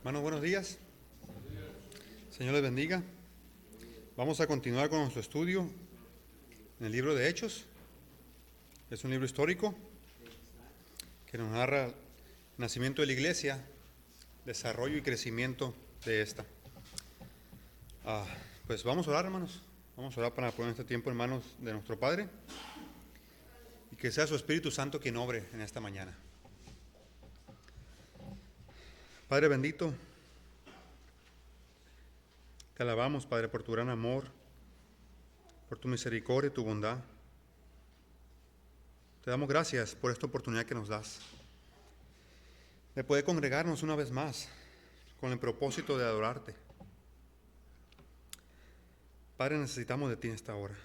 Hermanos, buenos días. Señor les bendiga. Vamos a continuar con nuestro estudio en el libro de Hechos. Es un libro histórico que nos narra el nacimiento de la iglesia, desarrollo y crecimiento de esta. Pues vamos a orar, hermanos. Vamos a orar para poner este tiempo en manos de nuestro Padre y que sea su Espíritu Santo quien obre en esta mañana. Padre bendito, te alabamos, Padre, por tu gran amor, por tu misericordia y tu bondad. Te damos gracias por esta oportunidad que nos das de poder congregarnos una vez más con el propósito de adorarte. Padre, necesitamos de ti en esta hora.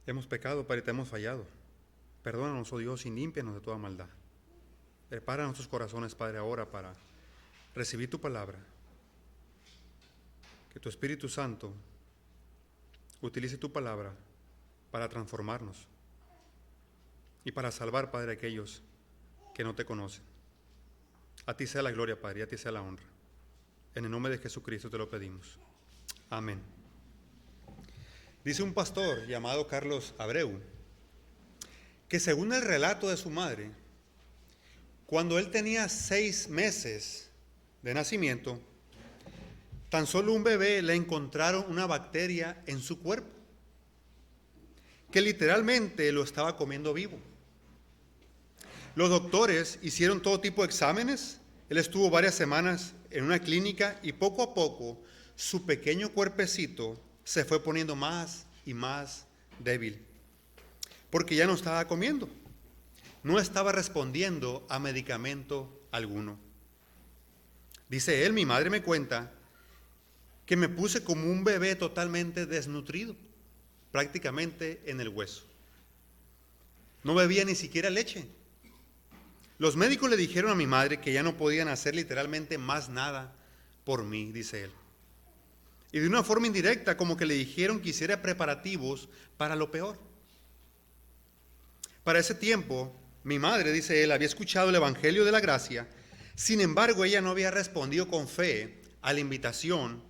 Hemos pecado, Padre, y te hemos fallado. Perdónanos, oh Dios, y límpianos de toda maldad. Prepara nuestros corazones, Padre, ahora para recibir tu palabra. Que tu Espíritu Santo utilice tu palabra para transformarnos y para salvar, Padre, a aquellos que no te conocen. A ti sea la gloria, Padre, y a ti sea la honra. En el nombre de Jesucristo te lo pedimos. Amén. Dice un pastor llamado Carlos Abreu que según el relato de su madre, cuando él tenía 6 meses de nacimiento, tan solo un bebé le encontraron una bacteria en su cuerpo, que literalmente lo estaba comiendo vivo. Los doctores hicieron todo tipo de exámenes. Él estuvo varias semanas en una clínica y poco a poco su pequeño cuerpecito se fue poniendo más y más débil, porque ya no estaba comiendo. No estaba respondiendo a medicamento alguno. Dice él, mi madre me cuenta que me puse como un bebé totalmente desnutrido, prácticamente en el hueso. No bebía ni siquiera leche. Los médicos le dijeron a mi madre que ya no podían hacer literalmente más nada por mí, dice él. Y de una forma indirecta, como que le dijeron que hiciera preparativos para lo peor. Para ese tiempo, mi madre, dice él, había escuchado el Evangelio de la Gracia. Sin embargo, ella no había respondido con fe a la invitación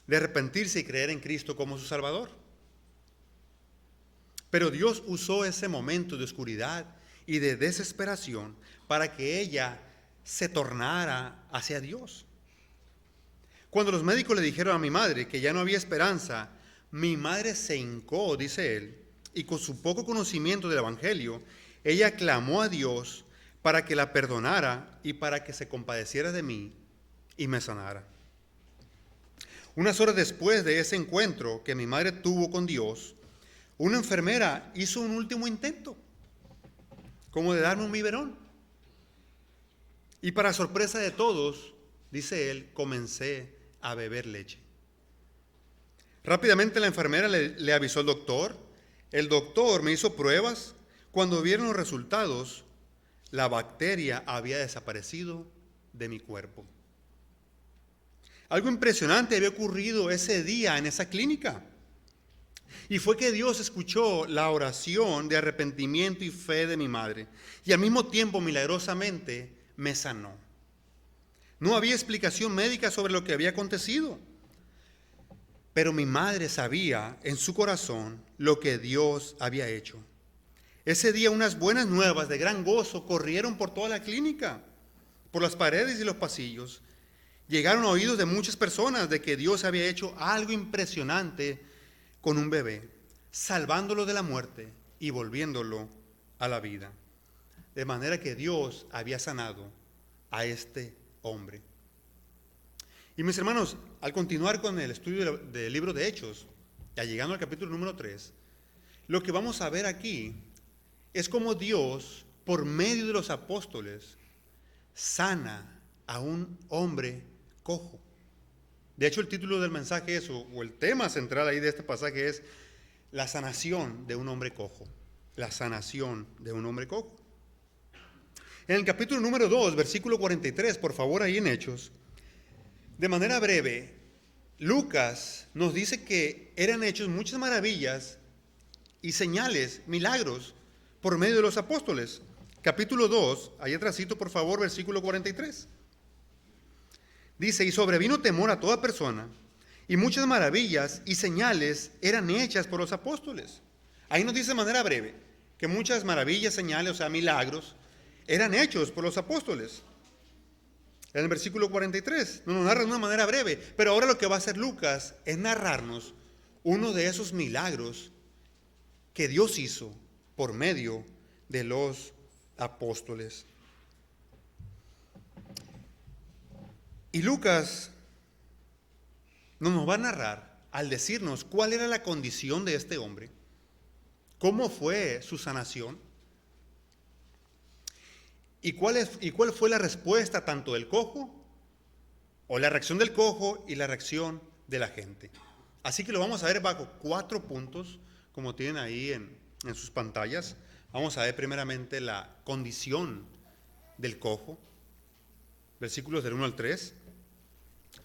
de arrepentirse y creer en Cristo como su Salvador. Pero Dios usó ese momento de oscuridad y de desesperación para que ella se tornara hacia Dios. Cuando los médicos le dijeron a mi madre que ya no había esperanza, mi madre se hincó, dice él, y con su poco conocimiento del Evangelio, ella clamó a Dios para que la perdonara y para que se compadeciera de mí y me sanara. Unas horas después de ese encuentro que mi madre tuvo con Dios, una enfermera hizo un último intento, como de darme un biberón. Y para sorpresa de todos, dice él, comencé a beber leche. Rápidamente la enfermera le avisó al doctor. El doctor me hizo pruebas. Cuando vieron los resultados, la bacteria había desaparecido de mi cuerpo. Algo impresionante había ocurrido ese día en esa clínica. Y fue que Dios escuchó la oración de arrepentimiento y fe de mi madre. Y al mismo tiempo, milagrosamente, me sanó. No había explicación médica sobre lo que había acontecido. Pero mi madre sabía en su corazón lo que Dios había hecho. Ese día unas buenas nuevas de gran gozo corrieron por toda la clínica, por las paredes y los pasillos. Llegaron a oídos de muchas personas de que Dios había hecho algo impresionante con un bebé, salvándolo de la muerte y volviéndolo a la vida. De manera que Dios había sanado a este hombre. Y mis hermanos, al continuar con el estudio del libro de Hechos, ya llegando al capítulo número 3, lo que vamos a ver aquí es cómo Dios, por medio de los apóstoles, sana a un hombre cojo. De hecho, el título del mensaje es, o el tema central ahí de este pasaje es la sanación de un hombre cojo. La sanación de un hombre cojo. En el capítulo número 2, versículo 43, por favor, ahí en Hechos, de manera breve, Lucas nos dice que eran hechos muchas maravillas y señales, milagros, por medio de los apóstoles. Capítulo 2, ahí atrásito, por favor, versículo 43. Dice, y sobrevino temor a toda persona, y muchas maravillas y señales eran hechas por los apóstoles. Ahí nos dice de manera breve que muchas maravillas, señales, o sea, milagros, eran hechos por los apóstoles. En el versículo 43 nos narra de una manera breve, pero ahora lo que va a hacer Lucas es narrarnos uno de esos milagros que Dios hizo por medio de los apóstoles. Y Lucas nos va a narrar al decirnos cuál era la condición de este hombre, cómo fue su sanación y cuál fue la respuesta tanto del cojo, o la reacción del cojo y la reacción de la gente. Así que lo vamos a ver bajo 4 puntos, como tienen ahí en sus pantallas. Vamos a ver primeramente la condición del cojo, versículos del 1 al 3.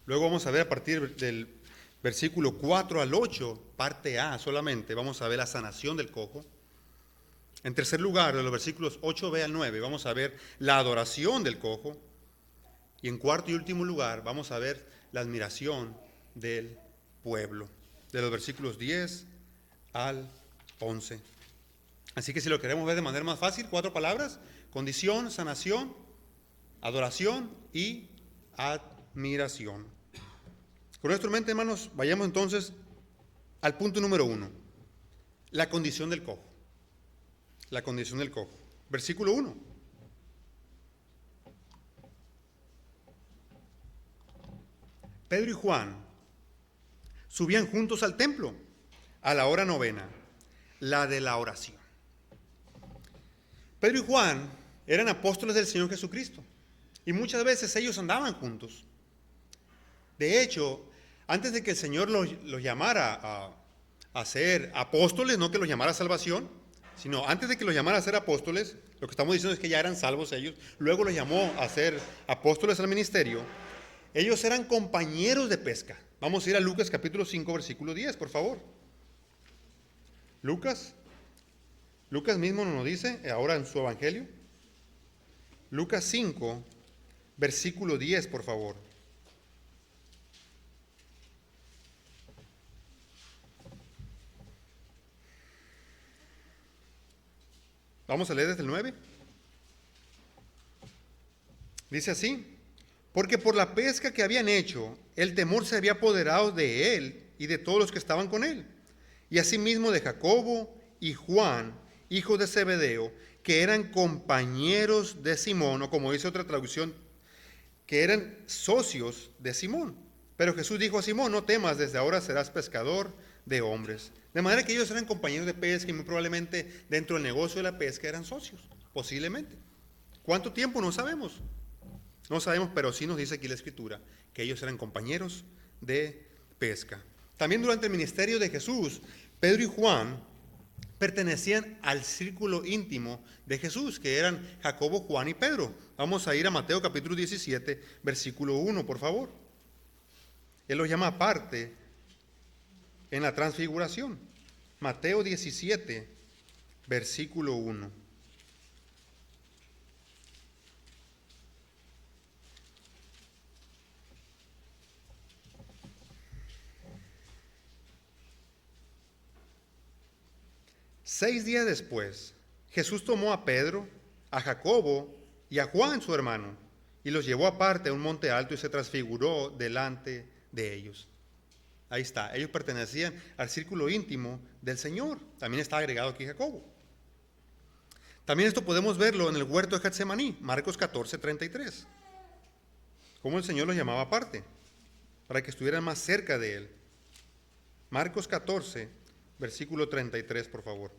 Luego vamos a ver a partir del versículo 4 al 8, parte A solamente, vamos a ver la sanación del cojo. En tercer lugar, de los versículos 8b al 9, vamos a ver la adoración del cojo. Y en cuarto y último lugar, vamos a ver la admiración del pueblo, de los versículos 10 al 11. Así que si lo queremos ver de manera más fácil, 4 palabras: condición, sanación, adoración y admiración. Con esto en mente, hermanos, vayamos entonces al punto número 1, la condición del cojo. La condición del cojo. Versículo 1. Pedro y Juan subían juntos al templo a la hora novena, la de la oración. Pedro y Juan eran apóstoles del Señor Jesucristo y muchas veces ellos andaban juntos. De hecho, antes de que el Señor los llamara a ser apóstoles, no que los llamara a salvación, sino antes de que los llamara a ser apóstoles, lo que estamos diciendo es que ya eran salvos ellos, luego los llamó a ser apóstoles al ministerio. Ellos eran compañeros de pesca. Vamos a ir a Lucas capítulo 5, versículo 10, por favor. Lucas mismo nos dice, ahora en su evangelio, Lucas 5, versículo 10, por favor. Vamos a leer desde el 9. Dice así: porque por la pesca que habían hecho, el temor se había apoderado de él y de todos los que estaban con él, y asimismo de Jacobo y Juan, hijos de Zebedeo, que eran compañeros de Simón, o como dice otra traducción, que eran socios de Simón. Pero Jesús dijo a Simón: no temas, desde ahora serás pescador de hombres. De manera que ellos eran compañeros de pesca y muy probablemente dentro del negocio de la pesca eran socios, posiblemente. ¿Cuánto tiempo? No sabemos. No sabemos, pero sí nos dice aquí la Escritura que ellos eran compañeros de pesca. También durante el ministerio de Jesús, Pedro y Juan pertenecían al círculo íntimo de Jesús, que eran Jacobo, Juan y Pedro. Vamos a ir a Mateo capítulo 17, versículo 1, por favor. Él los llama aparte en la transfiguración. Mateo 17, versículo 1. Seis días después, Jesús tomó a Pedro, a Jacobo y a Juan su hermano, y los llevó aparte a un monte alto y se transfiguró delante de ellos. Ahí está, ellos pertenecían al círculo íntimo del Señor. También está agregado aquí Jacobo. También esto podemos verlo en el huerto de Getsemaní, Marcos 14, 33. Cómo el Señor los llamaba aparte, para que estuvieran más cerca de Él. Marcos 14, versículo 33, por favor.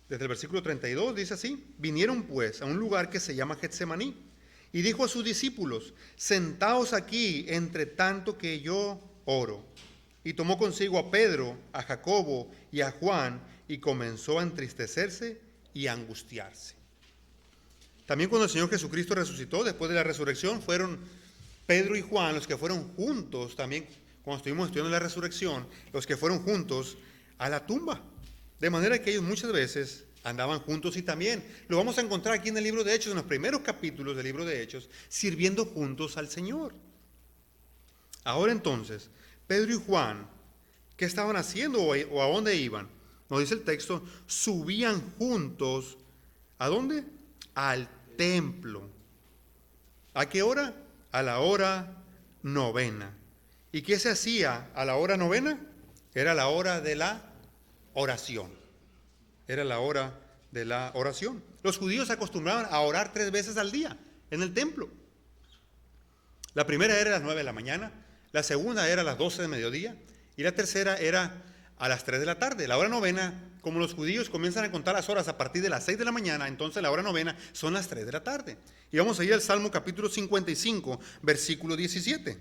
Desde el versículo 32 dice así: vinieron pues a un lugar que se llama Getsemaní, y dijo a sus discípulos: sentaos aquí entre tanto que yo oro. Y tomó consigo a Pedro, a Jacobo y a Juan, y comenzó a entristecerse y a angustiarse. También cuando el Señor Jesucristo resucitó, después de la resurrección, fueron Pedro y Juan los que fueron juntos, también cuando estuvimos estudiando la resurrección, los que fueron juntos a la tumba. De manera que ellos muchas veces andaban juntos y también lo vamos a encontrar aquí en el libro de Hechos, en los primeros capítulos del libro de Hechos, sirviendo juntos al Señor. Ahora entonces, Pedro y Juan, ¿qué estaban haciendo o a dónde iban? Nos dice el texto, subían juntos, ¿a dónde? Al templo. ¿A qué hora? A la hora novena. ¿Y qué se hacía a la hora novena? Era la hora de la oración. Era la hora de la oración. Los judíos se acostumbraban a orar 3 veces al día en el templo. La primera era a las 9 de la mañana, la segunda era a las 12 de mediodía y la tercera era a las 3 de la tarde. La hora novena, como los judíos comienzan a contar las horas a partir de las 6 de la mañana, entonces la hora novena son las 3 de la tarde. Y vamos a ir al Salmo capítulo 55, versículo 17,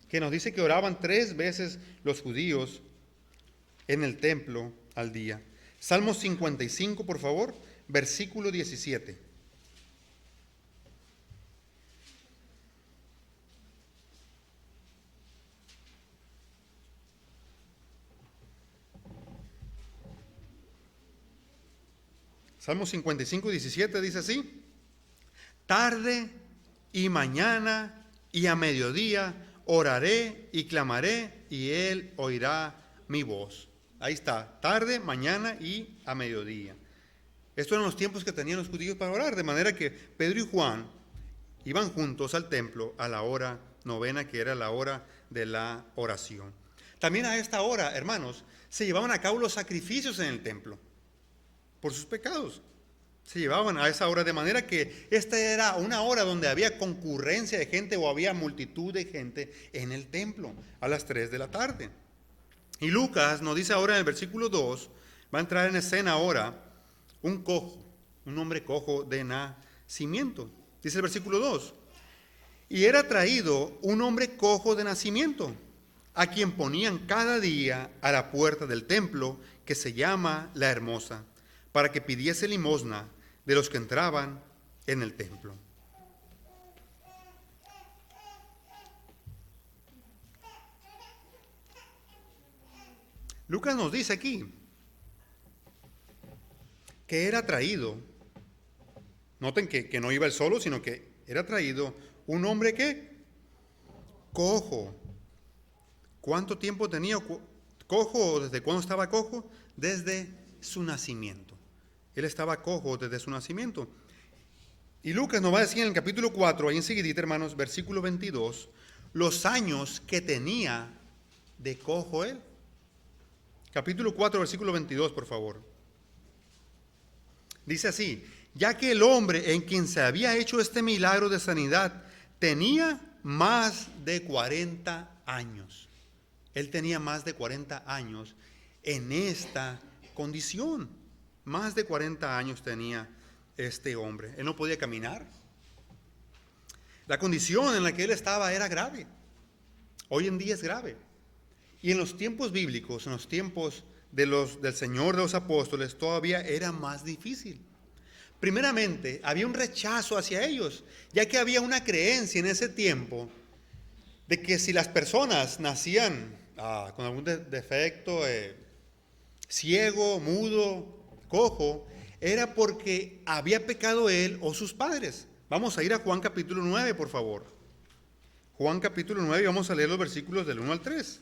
que nos dice que oraban 3 veces los judíos en el templo al día. Salmo 55, por favor, versículo 17. Salmo 55, 17 dice así: tarde y mañana y a mediodía oraré y clamaré y él oirá mi voz. Ahí está, tarde, mañana y a mediodía. Estos eran los tiempos que tenían los judíos para orar, de manera que Pedro y Juan iban juntos al templo a la hora novena, que era la hora de la oración. También a esta hora, hermanos, se llevaban a cabo los sacrificios en el templo por sus pecados. Se llevaban a esa hora, de manera que esta era una hora donde había concurrencia de gente o había multitud de gente en el templo a las 3 de la tarde. Y Lucas nos dice ahora en el versículo 2, va a entrar en escena ahora un cojo, un hombre cojo de nacimiento. Dice el versículo 2, y era traído un hombre cojo de nacimiento, a quien ponían cada día a la puerta del templo, que se llama La Hermosa, para que pidiese limosna de los que entraban en el templo. Lucas nos dice aquí que era traído, noten que no iba él solo, sino que era traído un hombre que cojo. ¿Cuánto tiempo tenía cojo o desde cuándo estaba cojo? Desde su nacimiento. Él estaba cojo desde su nacimiento. Y Lucas nos va a decir en el capítulo 4, ahí enseguidita, hermanos, versículo 22, los años que tenía de cojo él. Capítulo 4, versículo 22, por favor. Dice así: ya que el hombre en quien se había hecho este milagro de sanidad tenía más de 40 años. Él tenía más de 40 años en esta condición. Más de 40 años tenía este hombre. Él no podía caminar. La condición en la que él estaba era grave. Hoy en día es grave. Y en los tiempos bíblicos, en los tiempos del Señor de los apóstoles, todavía era más difícil. Primeramente, había un rechazo hacia ellos, ya que había una creencia en ese tiempo de que si las personas nacían con algún defecto, ciego, mudo, cojo, era porque había pecado él o sus padres. Vamos a ir a Juan capítulo 9, por favor. Juan capítulo 9, y vamos a leer los versículos del 1 al 3.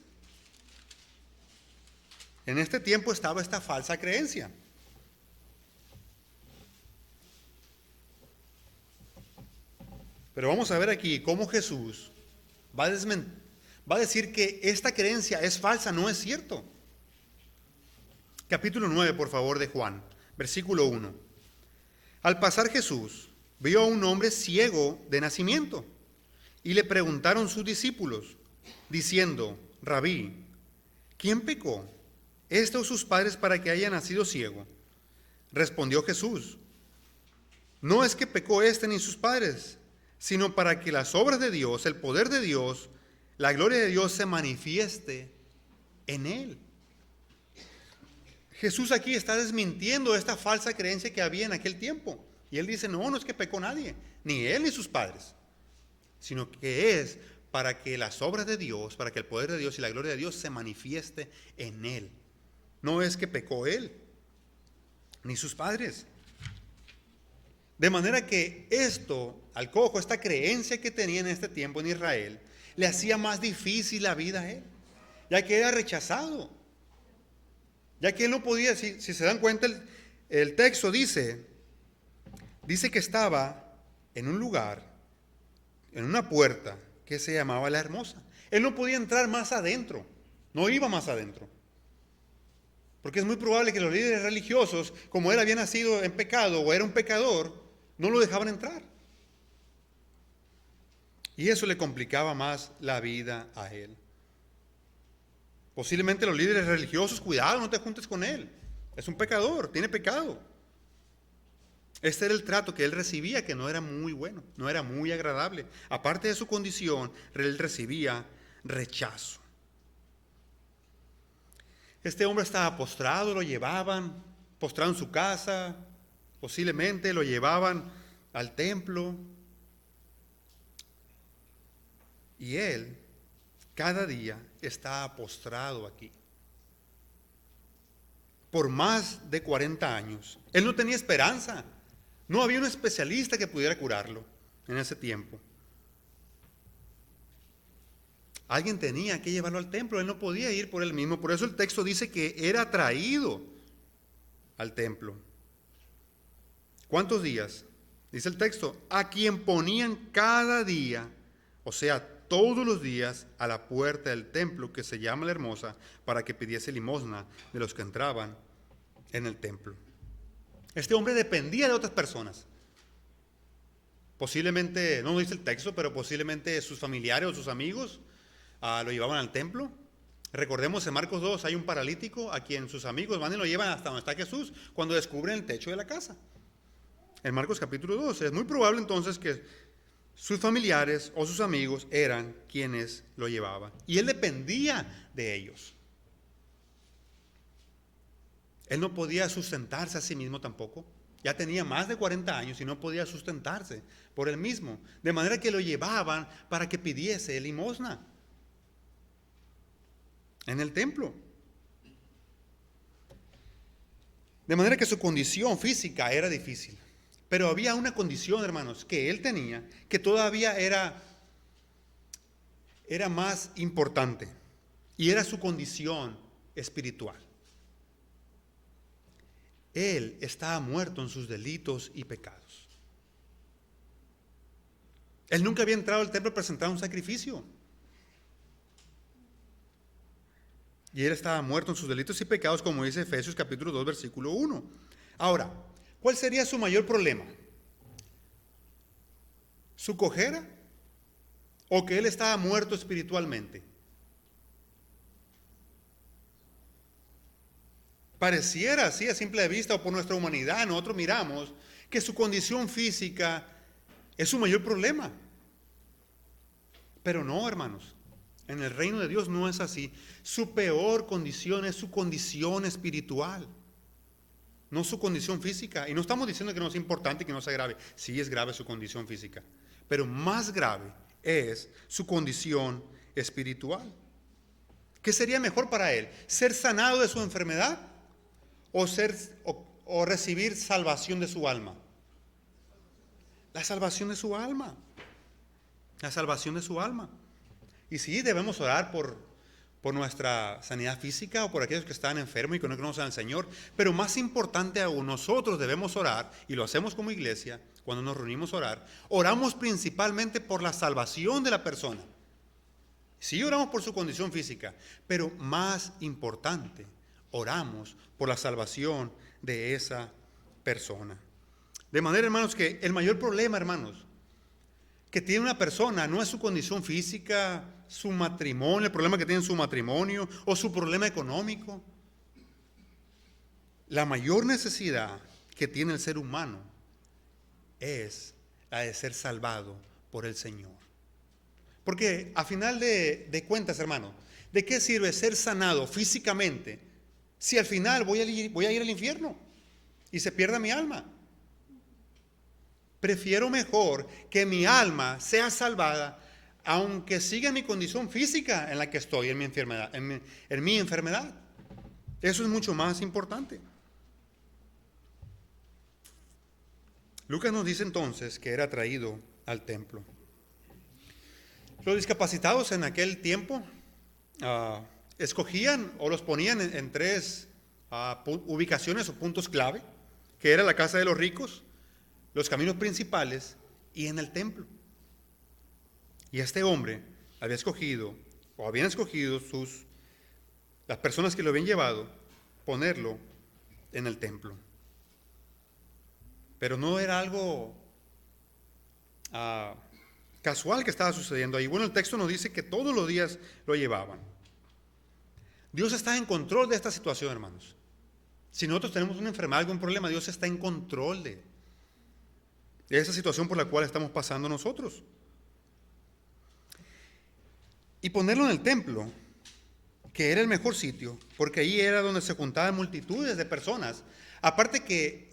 En este tiempo estaba esta falsa creencia. Pero vamos a ver aquí cómo Jesús va a decir que esta creencia es falsa, no es cierto. Capítulo 9, por favor, de Juan, versículo 1. Al pasar Jesús vio a un hombre ciego de nacimiento y le preguntaron sus discípulos, diciendo: Rabí, ¿quién pecó, este o sus padres, para que haya nacido ciego? Respondió Jesús: no es que pecó este ni sus padres, sino para que las obras de Dios, el poder de Dios, la gloria de Dios se manifieste en él. Jesús aquí está desmintiendo esta falsa creencia que había en aquel tiempo. Y él dice, no, no es que pecó nadie, ni él ni sus padres, sino que es para que las obras de Dios, para que el poder de Dios y la gloria de Dios se manifieste en él. No es que pecó él, ni sus padres. De manera que esto, al cojo, esta creencia que tenía en este tiempo en Israel, le hacía más difícil la vida a él, ya que era rechazado. Ya que él no podía, si se dan cuenta, el texto dice que estaba en un lugar, en una puerta que se llamaba La Hermosa. Él no podía entrar más adentro, no iba más adentro. Porque es muy probable que los líderes religiosos, como él había nacido en pecado o era un pecador, no lo dejaban entrar. Y eso le complicaba más la vida a él. Posiblemente los líderes religiosos, cuidado, no te juntes con él. Es un pecador, tiene pecado. Este era el trato que él recibía, que no era muy bueno, no era muy agradable. Aparte de su condición, él recibía rechazo. Este hombre estaba postrado, lo llevaban, postrado en su casa, posiblemente lo llevaban al templo. Y él, cada día, estaba postrado aquí. Por más de 40 años. Él no tenía esperanza. No había un especialista que pudiera curarlo en ese tiempo. Alguien tenía que llevarlo al templo, él no podía ir por él mismo. Por eso el texto dice que era traído al templo. ¿Cuántos días? Dice el texto, a quien ponían cada día, o sea, todos los días, a la puerta del templo que se llama La Hermosa, para que pidiese limosna de los que entraban en el templo. Este hombre dependía de otras personas. Posiblemente, no dice el texto, pero posiblemente sus familiares o sus amigos lo llevaban al templo. Recordemos en Marcos 2 hay un paralítico a quien sus amigos van y lo llevan hasta donde está Jesús cuando descubren el techo de la casa. En Marcos capítulo 2 es muy probable entonces que sus familiares o sus amigos eran quienes lo llevaban. Y él dependía de ellos. Él no podía sustentarse a sí mismo tampoco. Ya tenía más de 40 años y no podía sustentarse por él mismo. De manera que lo llevaban para que pidiese limosna en el templo. De manera que su condición física era difícil. Pero había una condición, hermanos, que él tenía, que todavía era más importante. Y era su condición espiritual. Él estaba muerto en sus delitos y pecados. Él nunca había entrado al templo a presentar un sacrificio. Y él estaba muerto en sus delitos y pecados, como dice Efesios capítulo 2, versículo 1. Ahora, ¿cuál sería su mayor problema? ¿Su cojera? ¿O que él estaba muerto espiritualmente? Pareciera así a simple vista o por nuestra humanidad, nosotros miramos que su condición física es su mayor problema. Pero no, hermanos, en el reino de Dios no es así. Su peor condición es su condición espiritual, no su condición física. Y no estamos diciendo que no es importante, que no sea grave. Sí es grave su condición física, pero más grave es su condición espiritual. ¿Qué sería mejor para él? ¿Ser sanado de su enfermedad o recibir salvación de su alma? La salvación de su alma. La salvación de su alma. Y sí, debemos orar por nuestra sanidad física o por aquellos que están enfermos y que no conocen al Señor. Pero más importante aún, nosotros debemos orar, y lo hacemos como iglesia, cuando nos reunimos a orar, oramos principalmente por la salvación de la persona. Sí oramos por su condición física, pero más importante, oramos por la salvación de esa persona. De manera, hermanos, que el mayor problema, hermanos, que tiene una persona no es su condición física, su matrimonio, el problema que tiene en su matrimonio o su problema económico. La mayor necesidad que tiene el ser humano es la de ser salvado por el Señor. Porque a final de cuentas, hermano, ¿de qué sirve ser sanado físicamente si al final voy a ir al infierno y se pierda mi alma? Prefiero mejor que mi alma sea salvada, aunque siga en mi condición física en la que estoy, en mi enfermedad. En mi enfermedad. Eso es mucho más importante. Lucas nos dice entonces que era traído al templo. Los discapacitados en aquel tiempo escogían o los ponían en tres ubicaciones o puntos clave, que era la casa de los ricos, los caminos principales y en el templo. Y este hombre había escogido, o habían escogido las personas que lo habían llevado, ponerlo en el templo. Pero no era algo casual que estaba sucediendo ahí. Bueno, el texto nos dice que todos los días lo llevaban. Dios está en control de esta situación, hermanos. Si nosotros tenemos una enfermedad, algún problema, Dios está en control de esa situación por la cual estamos pasando nosotros. Y ponerlo en el templo, que era el mejor sitio, porque ahí era donde se juntaban multitudes de personas. Aparte que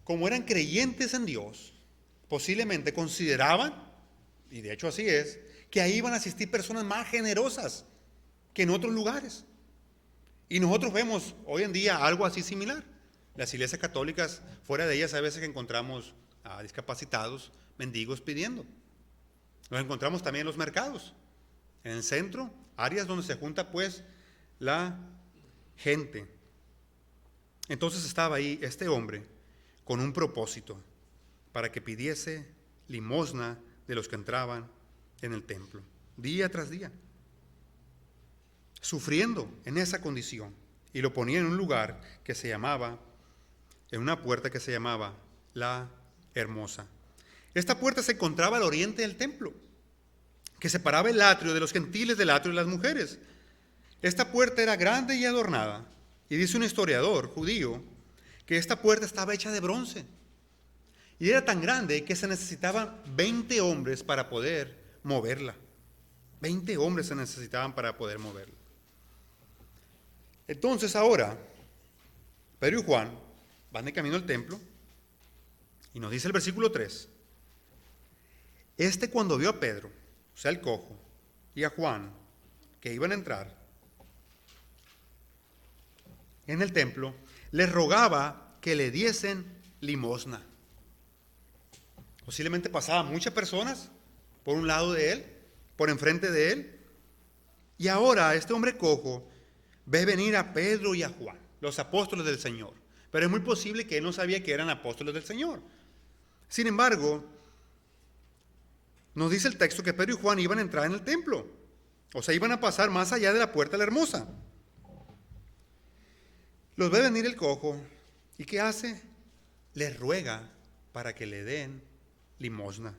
como eran creyentes en Dios, posiblemente consideraban, y de hecho así es, que ahí iban a asistir personas más generosas que en otros lugares. Y nosotros vemos hoy en día algo así similar. Las iglesias católicas, fuera de ellas, a veces encontramos a discapacitados, mendigos pidiendo. Los encontramos también en los mercados, en el centro, áreas donde se junta pues la gente. Entonces estaba ahí este hombre con un propósito, para que pidiese limosna de los que entraban en el templo, día tras día, sufriendo en esa condición, y lo ponía en un lugar que se llamaba, en una puerta que se llamaba La Hermosa. Esta puerta se encontraba al oriente del templo, que separaba el atrio de los gentiles del atrio de las mujeres. Esta puerta era grande y adornada, y dice un historiador judío que esta puerta estaba hecha de bronce. Y era tan grande que se necesitaban 20 hombres para poder moverla. 20 hombres se necesitaban para poder moverla. Entonces ahora, Pedro y Juan van de camino al templo y nos dice el versículo 3. Cuando vio a Pedro, o sea el cojo, y a Juan, que iban a entrar en el templo, les rogaba que le diesen limosna. Posiblemente pasaban muchas personas por un lado de él, por enfrente de él, y ahora este hombre cojo ve venir a Pedro y a Juan, los apóstoles del Señor. Pero es muy posible que él no sabía que eran apóstoles del Señor. Sin embargo, nos dice el texto que Pedro y Juan iban a entrar en el templo, o sea, iban a pasar más allá de la puerta de la Hermosa. Los ve venir el cojo, ¿y qué hace? Les ruega para que le den limosna.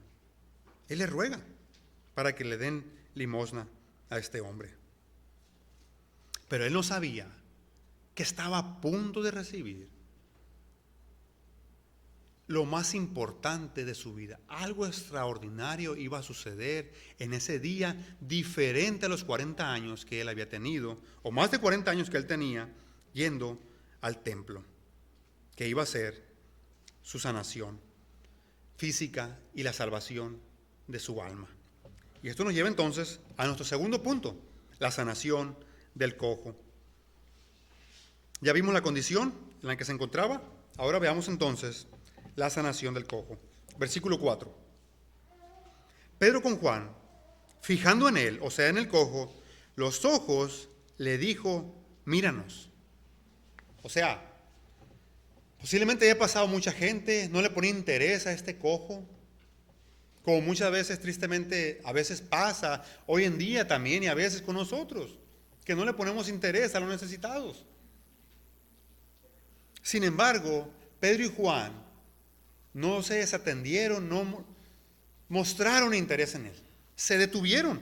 Él les ruega para que le den limosna a este hombre. Pero él no sabía que estaba a punto de recibir lo más importante de su vida. Algo extraordinario iba a suceder en ese día, diferente a los 40 años que él había tenido, o más de 40 años que él tenía, yendo al templo, que iba a ser su sanación física y la salvación de su alma. Y esto nos lleva entonces a nuestro segundo punto, la sanación del cojo. Ya vimos la condición en la que se encontraba, ahora veamos entonces la sanación del cojo. Versículo 4. Pedro con Juan, fijando en él, o sea en el cojo, los ojos, le dijo, míranos. O sea, posiblemente haya pasado mucha gente, no le ponía interés a este cojo, como muchas veces tristemente a veces pasa hoy en día también y a veces con nosotros, que no le ponemos interés a los necesitados. Sin embargo, Pedro y Juan no se desatendieron, no mostraron interés en él, se detuvieron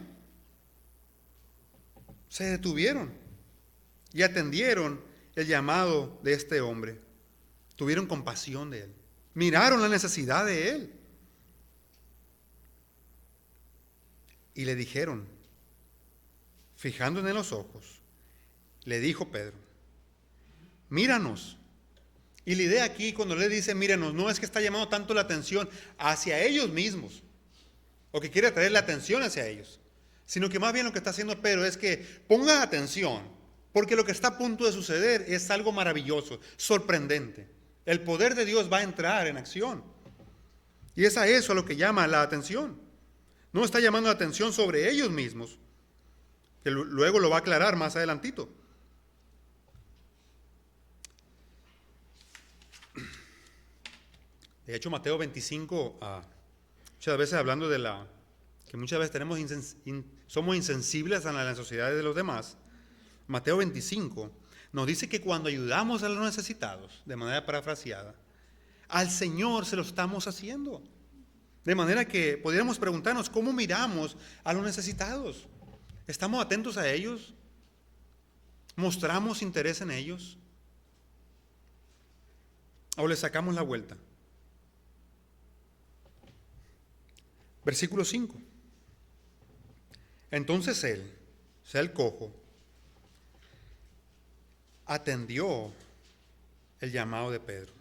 y atendieron el llamado de este hombre. Tuvieron compasión de él, miraron la necesidad de él y le dijeron, fijándole en los ojos, le dijo Pedro, míranos. Y la idea aquí, cuando le dice, mírenos, no es que está llamando tanto la atención hacia ellos mismos, o que quiere atraer la atención hacia ellos, sino que más bien lo que está haciendo Pedro es que ponga atención, porque lo que está a punto de suceder es algo maravilloso, sorprendente. El poder de Dios va a entrar en acción. Y es a eso a lo que llama la atención. No está llamando la atención sobre ellos mismos, que luego lo va a aclarar más adelantito. De hecho, Mateo 25, muchas veces hablando de que muchas veces somos insensibles a las necesidades de los demás. Mateo 25 nos dice que cuando ayudamos a los necesitados, de manera parafraseada, al Señor se lo estamos haciendo. De manera que podríamos preguntarnos, ¿cómo miramos a los necesitados? ¿Estamos atentos a ellos? ¿Mostramos interés en ellos? ¿O les sacamos la vuelta? Versículo 5. Entonces él, o sea el cojo, atendió el llamado de Pedro.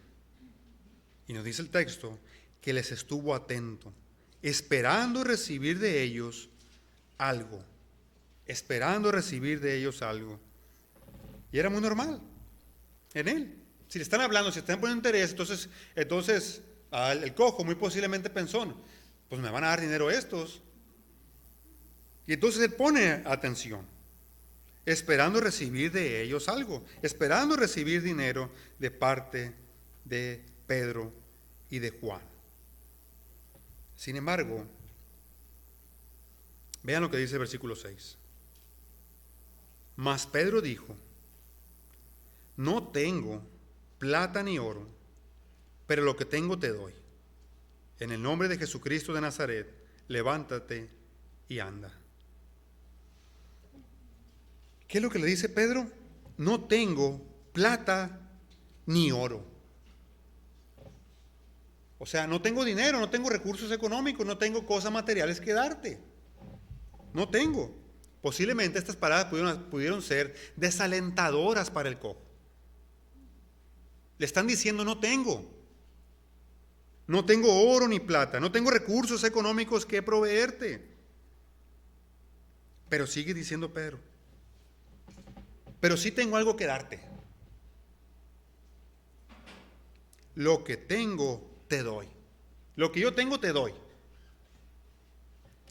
Y nos dice el texto que les estuvo atento, esperando recibir de ellos algo. Esperando recibir de ellos algo. Y era muy normal en él. Si le están hablando, si le están poniendo interés, entonces el cojo muy posiblemente pensó, pues me van a dar dinero estos. Y entonces él pone atención, esperando recibir de ellos algo, esperando recibir dinero de parte de Pedro y de Juan. Sin embargo, vean lo que dice el versículo 6. Mas Pedro dijo, no tengo plata ni oro, pero lo que tengo te doy. En el nombre de Jesucristo de Nazaret, levántate y anda. ¿Qué es lo que le dice Pedro? No tengo plata ni oro. O sea, no tengo dinero, no tengo recursos económicos, no tengo cosas materiales que darte. No tengo. Posiblemente estas palabras pudieron ser desalentadoras para el cojo. Le están diciendo, no tengo oro ni plata, no tengo recursos económicos que proveerte. Pero sigue diciendo Pedro, pero sí tengo algo que darte. Lo que tengo te doy. Lo que yo tengo te doy.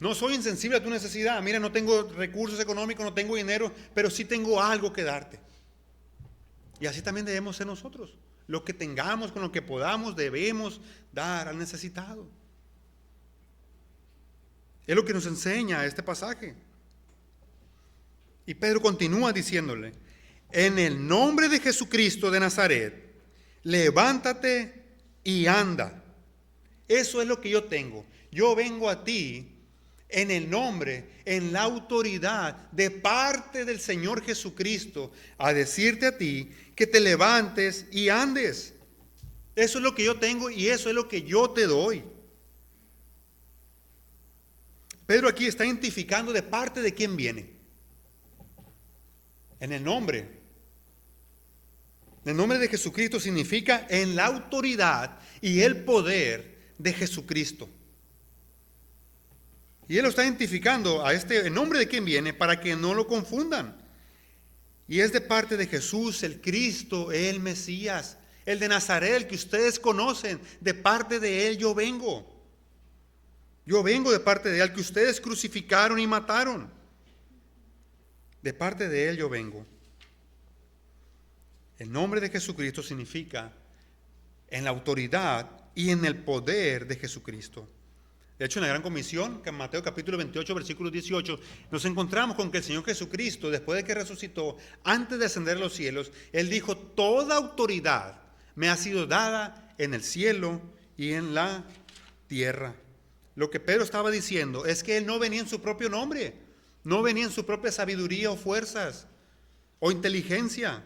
No soy insensible a tu necesidad. Mira, no tengo recursos económicos, no tengo dinero, pero sí tengo algo que darte. Y así también debemos ser nosotros. Lo que tengamos, con lo que podamos, debemos dar al necesitado. Es lo que nos enseña este pasaje. Y Pedro continúa diciéndole, en el nombre de Jesucristo de Nazaret, levántate y anda. Eso es lo que yo tengo. Yo vengo a ti en el nombre, en la autoridad de parte del Señor Jesucristo, a decirte a ti que te levantes y andes. Eso es lo que yo tengo y eso es lo que yo te doy. Pedro aquí está identificando de parte de quién viene. En el nombre. El nombre de Jesucristo significa en la autoridad y el poder de Jesucristo. Y él lo está identificando en nombre de quién viene para que no lo confundan. Y es de parte de Jesús, el Cristo, el Mesías, el de Nazaret, el que ustedes conocen. De parte de él yo vengo. Yo vengo de parte de él, que ustedes crucificaron y mataron. De parte de él yo vengo. El nombre de Jesucristo significa en la autoridad y en el poder de Jesucristo. De hecho, en la Gran Comisión, que en Mateo capítulo 28, versículo 18, nos encontramos con que el Señor Jesucristo, después de que resucitó, antes de ascender a los cielos, Él dijo, toda autoridad me ha sido dada en el cielo y en la tierra. Lo que Pedro estaba diciendo es que Él no venía en su propio nombre, no venía en su propia sabiduría o fuerzas o inteligencia,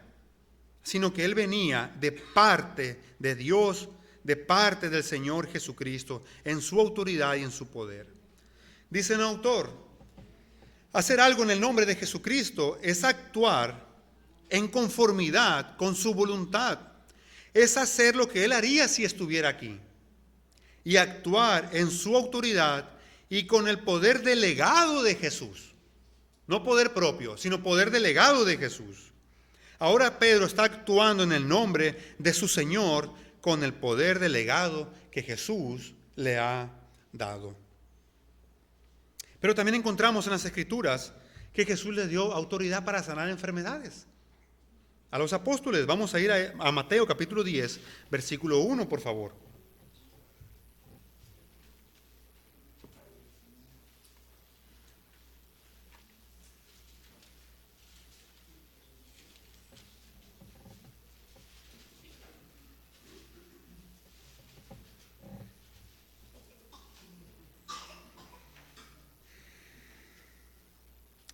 sino que Él venía de parte de Dios, de parte del Señor Jesucristo, en su autoridad y en su poder. Dice un autor, hacer algo en el nombre de Jesucristo es actuar en conformidad con su voluntad, es hacer lo que Él haría si estuviera aquí y actuar en su autoridad y con el poder delegado de Jesús. No poder propio, sino poder delegado de Jesús. Ahora Pedro está actuando en el nombre de su Señor con el poder delegado que Jesús le ha dado. Pero también encontramos en las Escrituras que Jesús le dio autoridad para sanar enfermedades a los apóstoles. Vamos a ir a Mateo capítulo 10, versículo 1, por favor.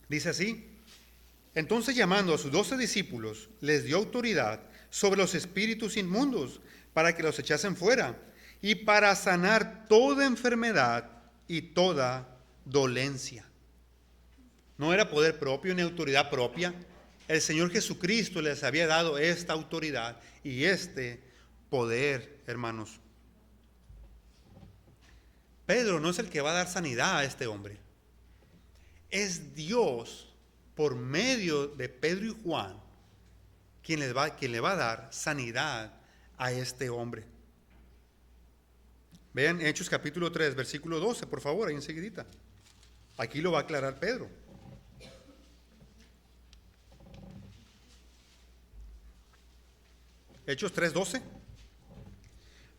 Dice así: entonces, llamando a sus 12 discípulos, les dio autoridad sobre los espíritus inmundos para que los echasen fuera y para sanar toda enfermedad y toda dolencia. No era poder propio ni autoridad propia. El Señor Jesucristo les había dado esta autoridad y este poder, hermanos. Pedro no es el que va a dar sanidad a este hombre. Es Dios, por medio de Pedro y Juan, quien le va a dar sanidad a este hombre. Vean Hechos capítulo 3, versículo 12, por favor, ahí enseguidita. Aquí lo va a aclarar Pedro. Hechos 3, 12.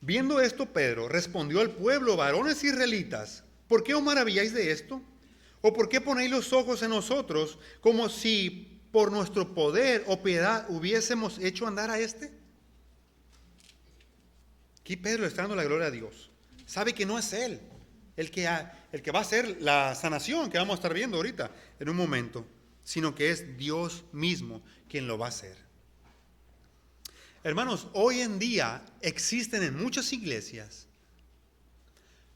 Viendo esto, Pedro respondió al pueblo: varones israelitas, ¿por qué os maravilláis de esto? ¿O por qué ponéis los ojos en nosotros como si por nuestro poder o piedad hubiésemos hecho andar a este? Aquí Pedro le está dando la gloria a Dios. Sabe que no es él el que va a hacer la sanación que vamos a estar viendo ahorita en un momento, sino que es Dios mismo quien lo va a hacer. Hermanos, hoy en día existen en muchas iglesias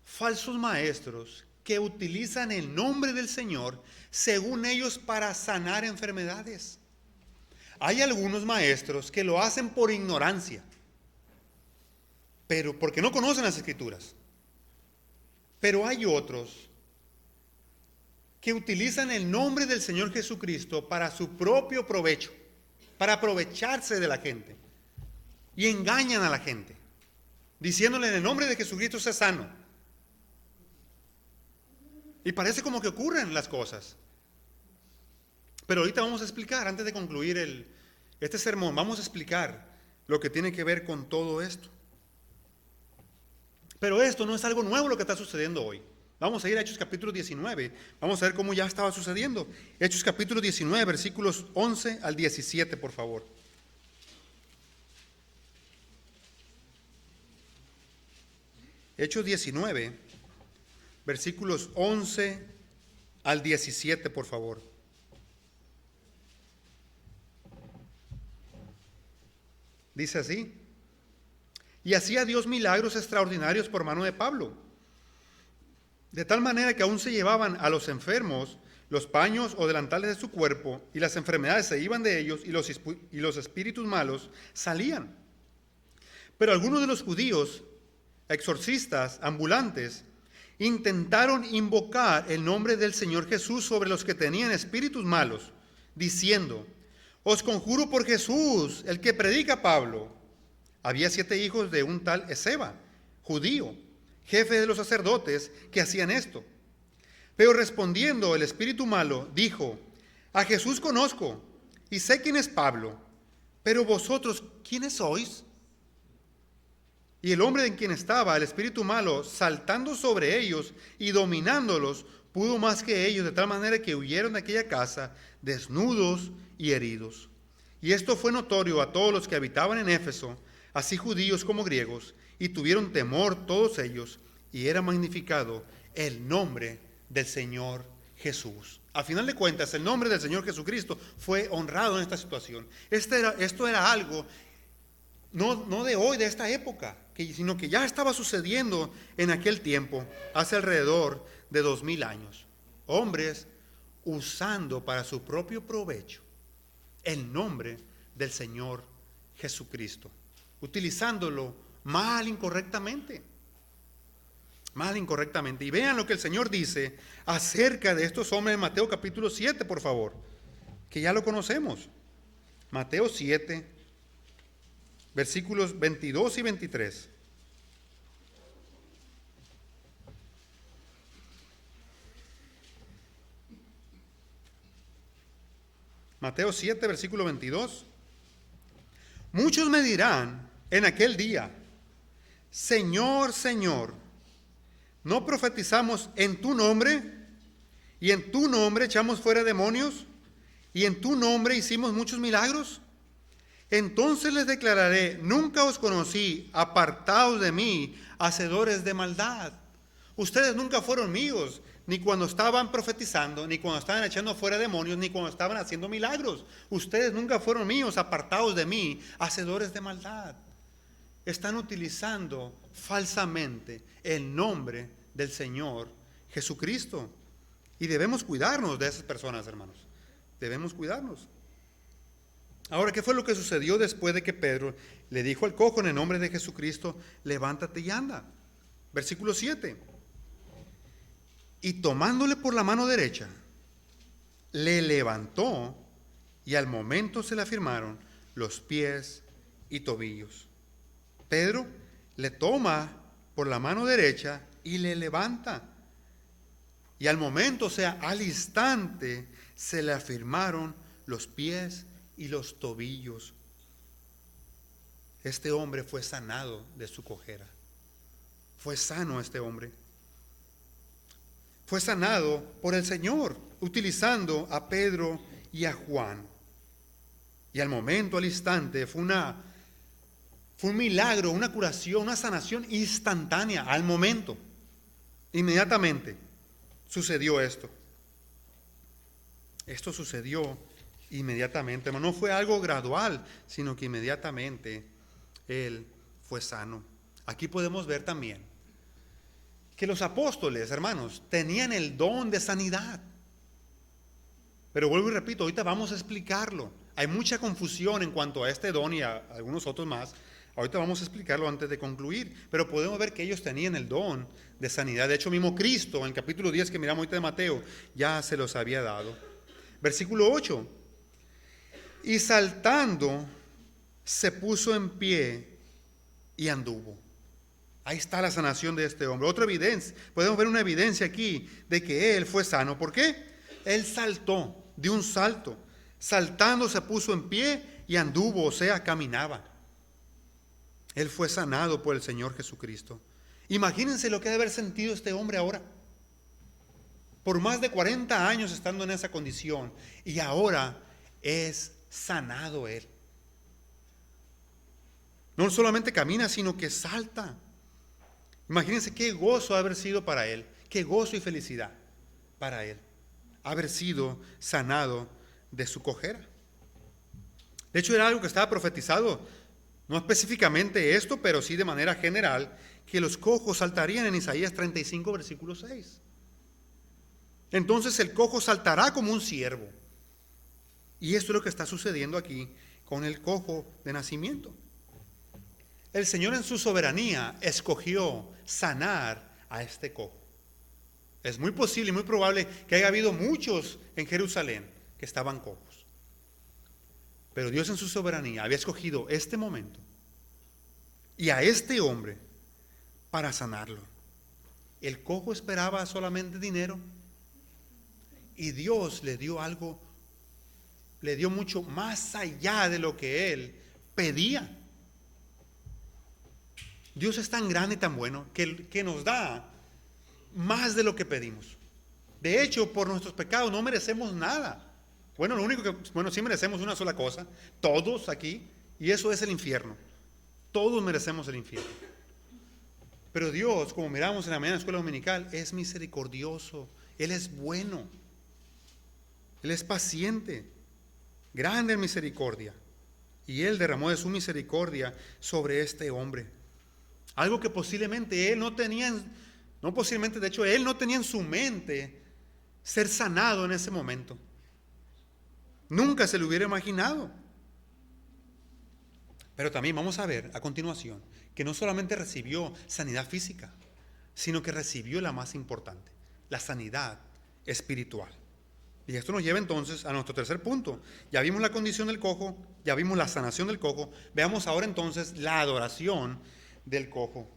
falsos maestros que utilizan el nombre del Señor según ellos para sanar enfermedades. Hay algunos maestros que lo hacen por ignorancia, pero porque no conocen las Escrituras. Pero hay otros que utilizan el nombre del Señor Jesucristo para su propio provecho, para aprovecharse de la gente, y engañan a la gente, diciéndole en el nombre de Jesucristo sé sano. Y parece como que ocurren las cosas. Pero ahorita vamos a explicar, antes de concluir este sermón, vamos a explicar lo que tiene que ver con todo esto. Pero esto no es algo nuevo lo que está sucediendo hoy. Vamos a ir a Hechos capítulo 19. Vamos a ver cómo ya estaba sucediendo. Hechos capítulo 19, versículos 11 al 17, por favor. Hechos 19, versículos 11 al 17, por favor. Dice así: y hacía Dios milagros extraordinarios por mano de Pablo, de tal manera que aún se llevaban a los enfermos los paños o delantales de su cuerpo, y las enfermedades se iban de ellos, y los espíritus malos salían. Pero algunos de los judíos, exorcistas ambulantes, intentaron invocar el nombre del Señor Jesús sobre los que tenían espíritus malos, diciendo: os conjuro por Jesús, el que predica Pablo. Había 7 hijos de un tal Esceva, judío, jefe de los sacerdotes, que hacían esto. Pero respondiendo el espíritu malo, dijo: a Jesús conozco, y sé quién es Pablo, pero vosotros, ¿quiénes sois? Y el hombre en quien estaba el espíritu malo, saltando sobre ellos y dominándolos, pudo más que ellos, de tal manera que huyeron de aquella casa desnudos y heridos. Y esto fue notorio a todos los que habitaban en Éfeso, así judíos como griegos, y tuvieron temor todos ellos, y era magnificado el nombre del Señor Jesús. A final de cuentas, el nombre del Señor Jesucristo fue honrado en esta situación. Esto era algo no de hoy, de esta época, sino que ya estaba sucediendo en aquel tiempo, hace alrededor de 2000 años. Hombres usando para su propio provecho el nombre del Señor Jesucristo. utilizándolo mal, incorrectamente. Mal, incorrectamente. Y vean lo que el Señor dice acerca de estos hombres en Mateo capítulo 7, por favor, que ya lo conocemos. Mateo 7, versículos 22 y 23. Mateo 7, versículo 22. Muchos me dirán en aquel día: Señor, Señor, ¿no profetizamos en tu nombre? ¿Y en tu nombre echamos fuera demonios? ¿Y en tu nombre hicimos muchos milagros? Entonces les declararé: nunca os conocí, apartaos de mí, hacedores de maldad. Ustedes nunca fueron míos, ni cuando estaban profetizando, ni cuando estaban echando fuera demonios, ni cuando estaban haciendo milagros. Ustedes nunca fueron míos, apartados de mí, hacedores de maldad. Están utilizando falsamente el nombre del Señor Jesucristo. Y debemos cuidarnos de esas personas, hermanos. Debemos cuidarnos. Ahora, ¿qué fue lo que sucedió después de que Pedro le dijo al cojo en el nombre de Jesucristo: levántate y anda? Versículo 7. Y tomándole por la mano derecha, le levantó, y al momento se le afirmaron los pies y tobillos. Pedro le toma por la mano derecha y le levanta. Y al momento, o sea, al instante, se le afirmaron los pies y los tobillos. Este hombre fue sanado de su cojera. Fue sano este hombre. Fue sanado por el Señor, utilizando a Pedro y a Juan. Y al momento, al instante, fue un milagro, una curación, una sanación instantánea, al momento. Inmediatamente sucedió esto. Esto sucedió inmediatamente. No fue algo gradual, sino que inmediatamente él fue sano. Aquí podemos ver también que los apóstoles, hermanos, tenían el don de sanidad. Pero vuelvo y repito, ahorita vamos a explicarlo. Hay mucha confusión en cuanto a este don y a algunos otros más. Ahorita vamos a explicarlo antes de concluir. Pero podemos ver que ellos tenían el don de sanidad. De hecho, mismo Cristo, en el capítulo 10 que miramos ahorita de Mateo, ya se los había dado. Versículo 8. Y saltando, se puso en pie y anduvo. Ahí está la sanación de este hombre. Otra evidencia, podemos ver una evidencia aquí de que él fue sano. ¿Por qué? Él saltó, dio un salto. Saltando se puso en pie y anduvo, o sea, caminaba. Él fue sanado por el Señor Jesucristo. Imagínense lo que debe haber sentido este hombre ahora. Por más de 40 años estando en esa condición, y ahora es sanado él. No solamente camina, sino que salta. Imagínense qué gozo haber sido para él, qué gozo y felicidad para él, haber sido sanado de su cojera. De hecho, era algo que estaba profetizado, no específicamente esto, pero sí de manera general, que los cojos saltarían en Isaías 35, versículo 6. Entonces el cojo saltará como un ciervo. Y esto es lo que está sucediendo aquí con el cojo de nacimiento. El Señor en su soberanía escogió sanar a este cojo. Es muy posible y muy probable que haya habido muchos en Jerusalén que estaban cojos. Pero Dios en su soberanía había escogido este momento y a este hombre para sanarlo. El cojo esperaba solamente dinero y Dios le dio algo, le dio mucho más allá de lo que él pedía. Dios es tan grande y tan bueno que nos da más de lo que pedimos. De hecho, por nuestros pecados no merecemos nada. Bueno, sí merecemos una sola cosa, todos aquí, y eso es el infierno. Todos merecemos el infierno. Pero Dios, como miramos en la mañana escuela dominical, es misericordioso. Él es bueno. Él es paciente, grande en misericordia. Y Él derramó de su misericordia sobre este hombre. Algo que posiblemente él no tenía, de hecho él no tenía en su mente ser sanado en ese momento. Nunca se lo hubiera imaginado. Pero también vamos a ver a continuación que no solamente recibió sanidad física, sino que recibió la más importante, la sanidad espiritual. Y esto nos lleva entonces a nuestro tercer punto. Ya vimos la condición del cojo, ya vimos la sanación del cojo. Veamos ahora entonces la adoración del cojo.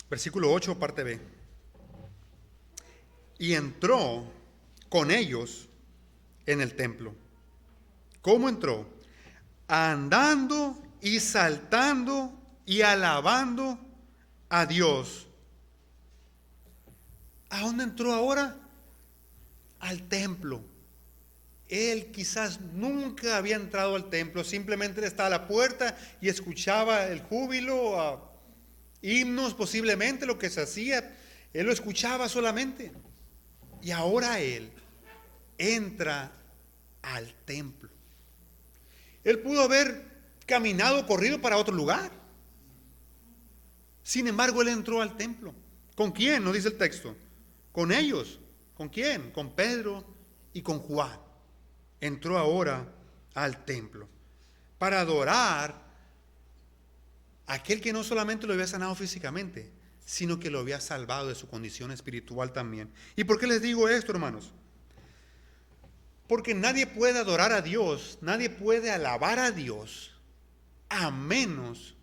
Versículo 8, parte B. Y entró con ellos en el templo. ¿Cómo entró? Andando y saltando y alabando a Dios. ¿A dónde entró ahora? Al templo. Él quizás nunca había entrado al templo, simplemente él estaba a la puerta y escuchaba el júbilo, himnos posiblemente, lo que se hacía, él lo escuchaba solamente. Y ahora él entra al templo. Él pudo haber caminado, corrido para otro lugar. Sin embargo, él entró al templo. ¿Con quién? Nos dice el texto. Con ellos. ¿Con quién? Con Pedro y con Juan. Entró ahora al templo para adorar a aquel que no solamente lo había sanado físicamente, sino que lo había salvado de su condición espiritual también. ¿Y por qué les digo esto, hermanos? Porque nadie puede adorar a Dios, nadie puede alabar a Dios, a menos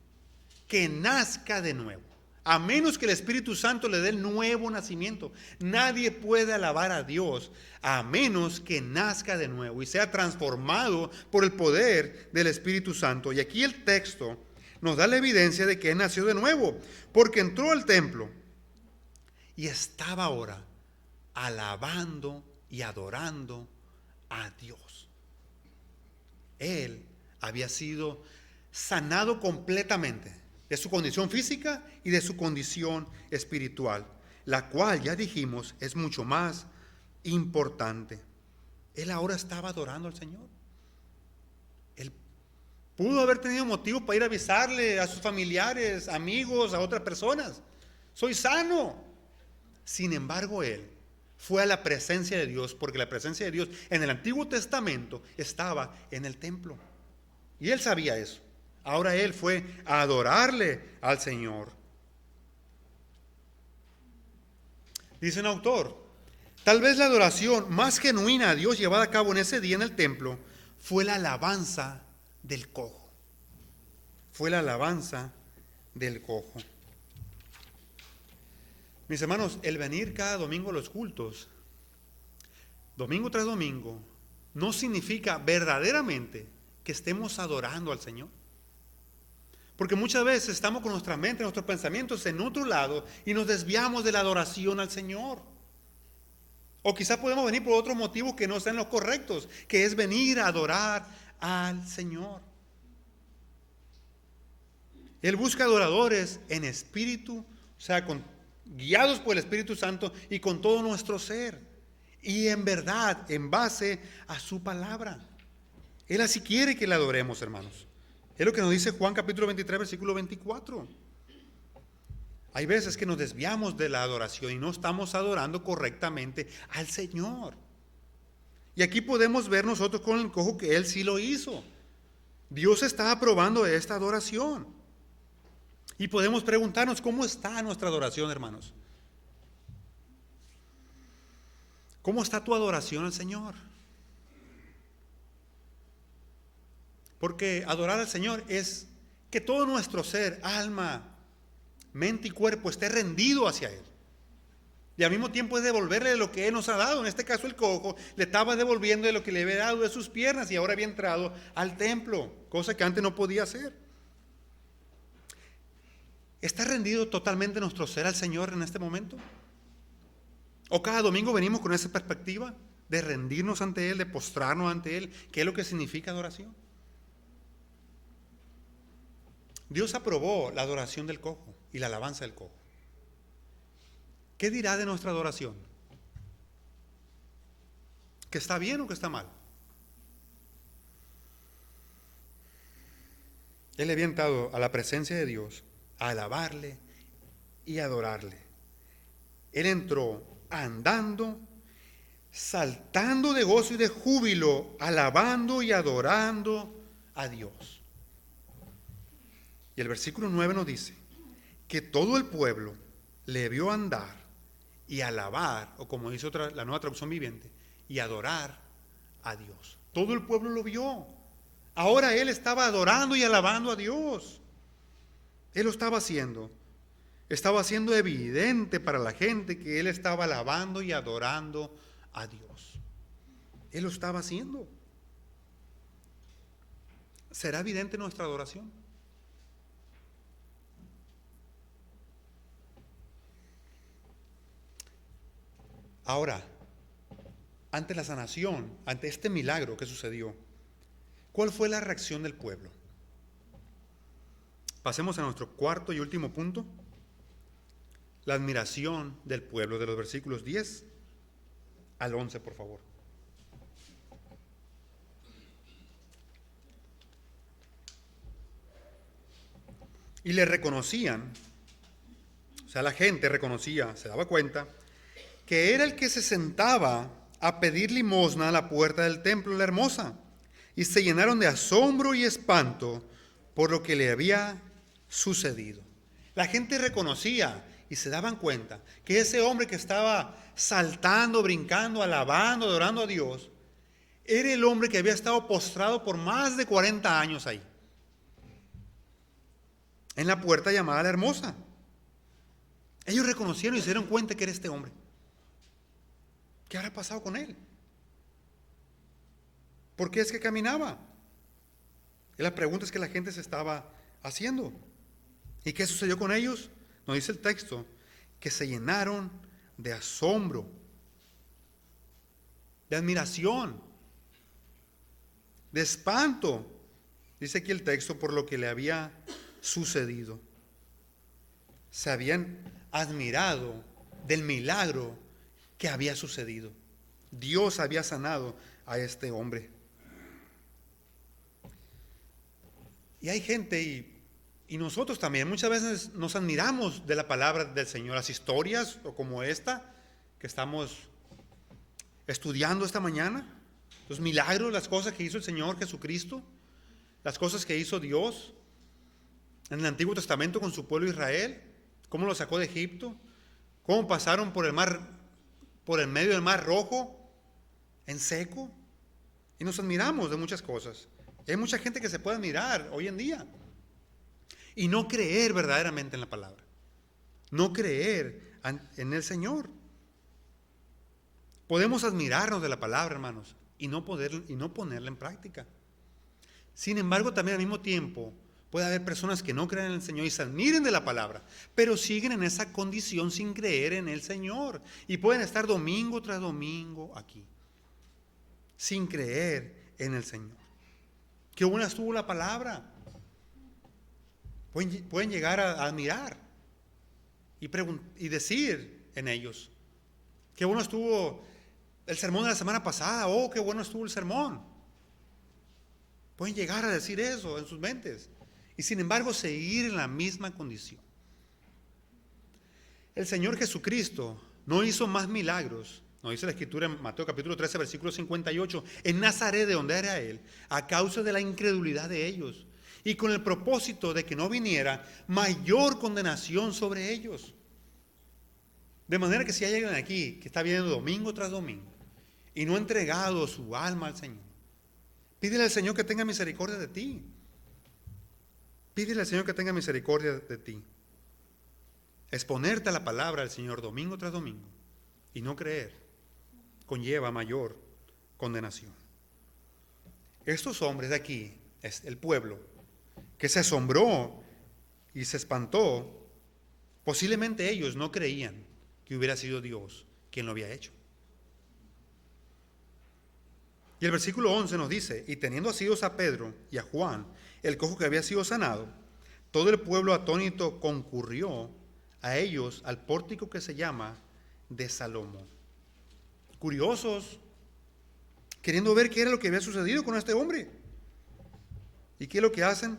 que nazca de nuevo. A menos que el Espíritu Santo le dé el nuevo nacimiento. Nadie puede alabar a Dios a menos que nazca de nuevo y sea transformado por el poder del Espíritu Santo. Y aquí el texto nos da la evidencia de que él nació de nuevo, porque entró al templo y estaba ahora alabando y adorando a Dios. Él había sido sanado completamente de su condición física y de su condición espiritual, la cual, ya dijimos, es mucho más importante. Él ahora estaba adorando al Señor. Él pudo haber tenido motivo para ir a avisarle a sus familiares, amigos, a otras personas: soy sano. Sin embargo, él fue a la presencia de Dios, porque la presencia de Dios en el Antiguo Testamento estaba en el templo. Y él sabía eso. Ahora él fue a adorarle al Señor. Dice un autor: tal vez la adoración más genuina a Dios llevada a cabo en ese día en el templo fue la alabanza del cojo. Fue la alabanza del cojo. Mis hermanos, el venir cada domingo a los cultos, domingo tras domingo, no significa verdaderamente que estemos adorando al Señor. Porque muchas veces estamos con nuestra mente, nuestros pensamientos en otro lado y nos desviamos de la adoración al Señor. O quizás podemos venir por otros motivos que no sean los correctos, que es venir a adorar al Señor. Él busca adoradores en espíritu, o sea, guiados por el Espíritu Santo y con todo nuestro ser. Y en verdad, en base a su palabra. Él así quiere que le adoremos, hermanos. Es lo que nos dice Juan capítulo 23, versículo 24. Hay veces que nos desviamos de la adoración y no estamos adorando correctamente al Señor. Y aquí podemos ver nosotros con el cojo que él sí lo hizo. Dios está aprobando esta adoración. Y podemos preguntarnos: ¿cómo está nuestra adoración, hermanos? ¿Cómo está tu adoración al Señor? Porque adorar al Señor es que todo nuestro ser, alma, mente y cuerpo esté rendido hacia Él. Y al mismo tiempo es devolverle lo que Él nos ha dado. En este caso el cojo le estaba devolviendo de lo que le había dado de sus piernas y ahora había entrado al templo, cosa que antes no podía hacer. ¿Está rendido totalmente nuestro ser al Señor en este momento? ¿O cada domingo venimos con esa perspectiva de rendirnos ante Él, de postrarnos ante Él? ¿Qué es lo que significa adoración? Dios aprobó la adoración del cojo y la alabanza del cojo. ¿Qué dirá de nuestra adoración? ¿Que está bien o que está mal? Él había entrado a la presencia de Dios a alabarle y adorarle. Él entró andando saltando de gozo y de júbilo, alabando y adorando a Dios. Y el versículo 9 nos dice que todo el pueblo le vio andar y alabar, o como dice la Nueva Traducción Viviente, y adorar a Dios. Todo el pueblo lo vio. Ahora él estaba adorando y alabando a Dios. Él lo estaba haciendo. Estaba haciendo evidente para la gente que él estaba alabando y adorando a Dios. Él lo estaba haciendo. ¿Será evidente nuestra adoración? Ahora, ante la sanación, ante este milagro que sucedió, ¿cuál fue la reacción del pueblo? Pasemos a nuestro cuarto y último punto. La admiración del pueblo, de los versículos 10 al 11, por favor. Y le reconocían, o sea, la gente reconocía, se daba cuenta, que era el que se sentaba a pedir limosna a la puerta del templo, la hermosa, y se llenaron de asombro y espanto por lo que le había sucedido. La gente reconocía y se daban cuenta que ese hombre que estaba saltando, brincando, alabando, adorando a Dios, era el hombre que había estado postrado por más de 40 años ahí, en la puerta llamada la hermosa. Ellos reconocieron y se dieron cuenta que era este hombre. ¿Qué habrá pasado con él? ¿Por qué es que caminaba? Y las preguntas que la gente se estaba haciendo. ¿Y qué sucedió con ellos? Nos dice el texto que se llenaron de asombro, de admiración, de espanto. Dice aquí el texto por lo que le había sucedido. Se habían admirado del milagro que había sucedido. Dios había sanado a este hombre. Y hay gente, y nosotros también, muchas veces nos admiramos de la palabra del Señor, las historias, o como esta, que estamos estudiando esta mañana, los milagros, las cosas que hizo el Señor Jesucristo, las cosas que hizo Dios en el Antiguo Testamento con su pueblo Israel, cómo lo sacó de Egipto, cómo pasaron por el medio del Mar Rojo, en seco, y nos admiramos de muchas cosas. Y hay mucha gente que se puede admirar hoy en día y no creer verdaderamente en la palabra, no creer en el Señor. Podemos admirarnos de la palabra, hermanos, y no ponerla en práctica. Sin embargo, también al mismo tiempo puede haber personas que no creen en el Señor y se admiren de la palabra, pero siguen en esa condición sin creer en el Señor. Y pueden estar domingo tras domingo aquí, sin creer en el Señor. Qué buena estuvo la palabra. Pueden llegar a admirar y decir en ellos, qué bueno estuvo el sermón de la semana pasada, oh, qué bueno estuvo el sermón. Pueden llegar a decir eso en sus mentes y sin embargo seguir en la misma condición. El Señor Jesucristo no hizo más milagros, nos dice la Escritura en Mateo capítulo 13, versículo 58, en Nazaret, de donde era Él, a causa de la incredulidad de ellos y con el propósito de que no viniera mayor condenación sobre ellos. De manera que si hay alguien aquí que está viendo domingo tras domingo y no ha entregado su alma al Señor, pídele al Señor que tenga misericordia de ti. Pídele al Señor que tenga misericordia de ti. Exponerte a la palabra del Señor domingo tras domingo y no creer conlleva mayor condenación. Estos hombres de aquí, es el pueblo, que se asombró y se espantó, posiblemente ellos no creían que hubiera sido Dios quien lo había hecho. Y el versículo 11 nos dice, y teniendo asidos a Pedro y a Juan, el cojo que había sido sanado, todo el pueblo atónito concurrió a ellos al pórtico que se llama de Salomón. Curiosos, queriendo ver qué era lo que había sucedido con este hombre. ¿Y qué es lo que hacen?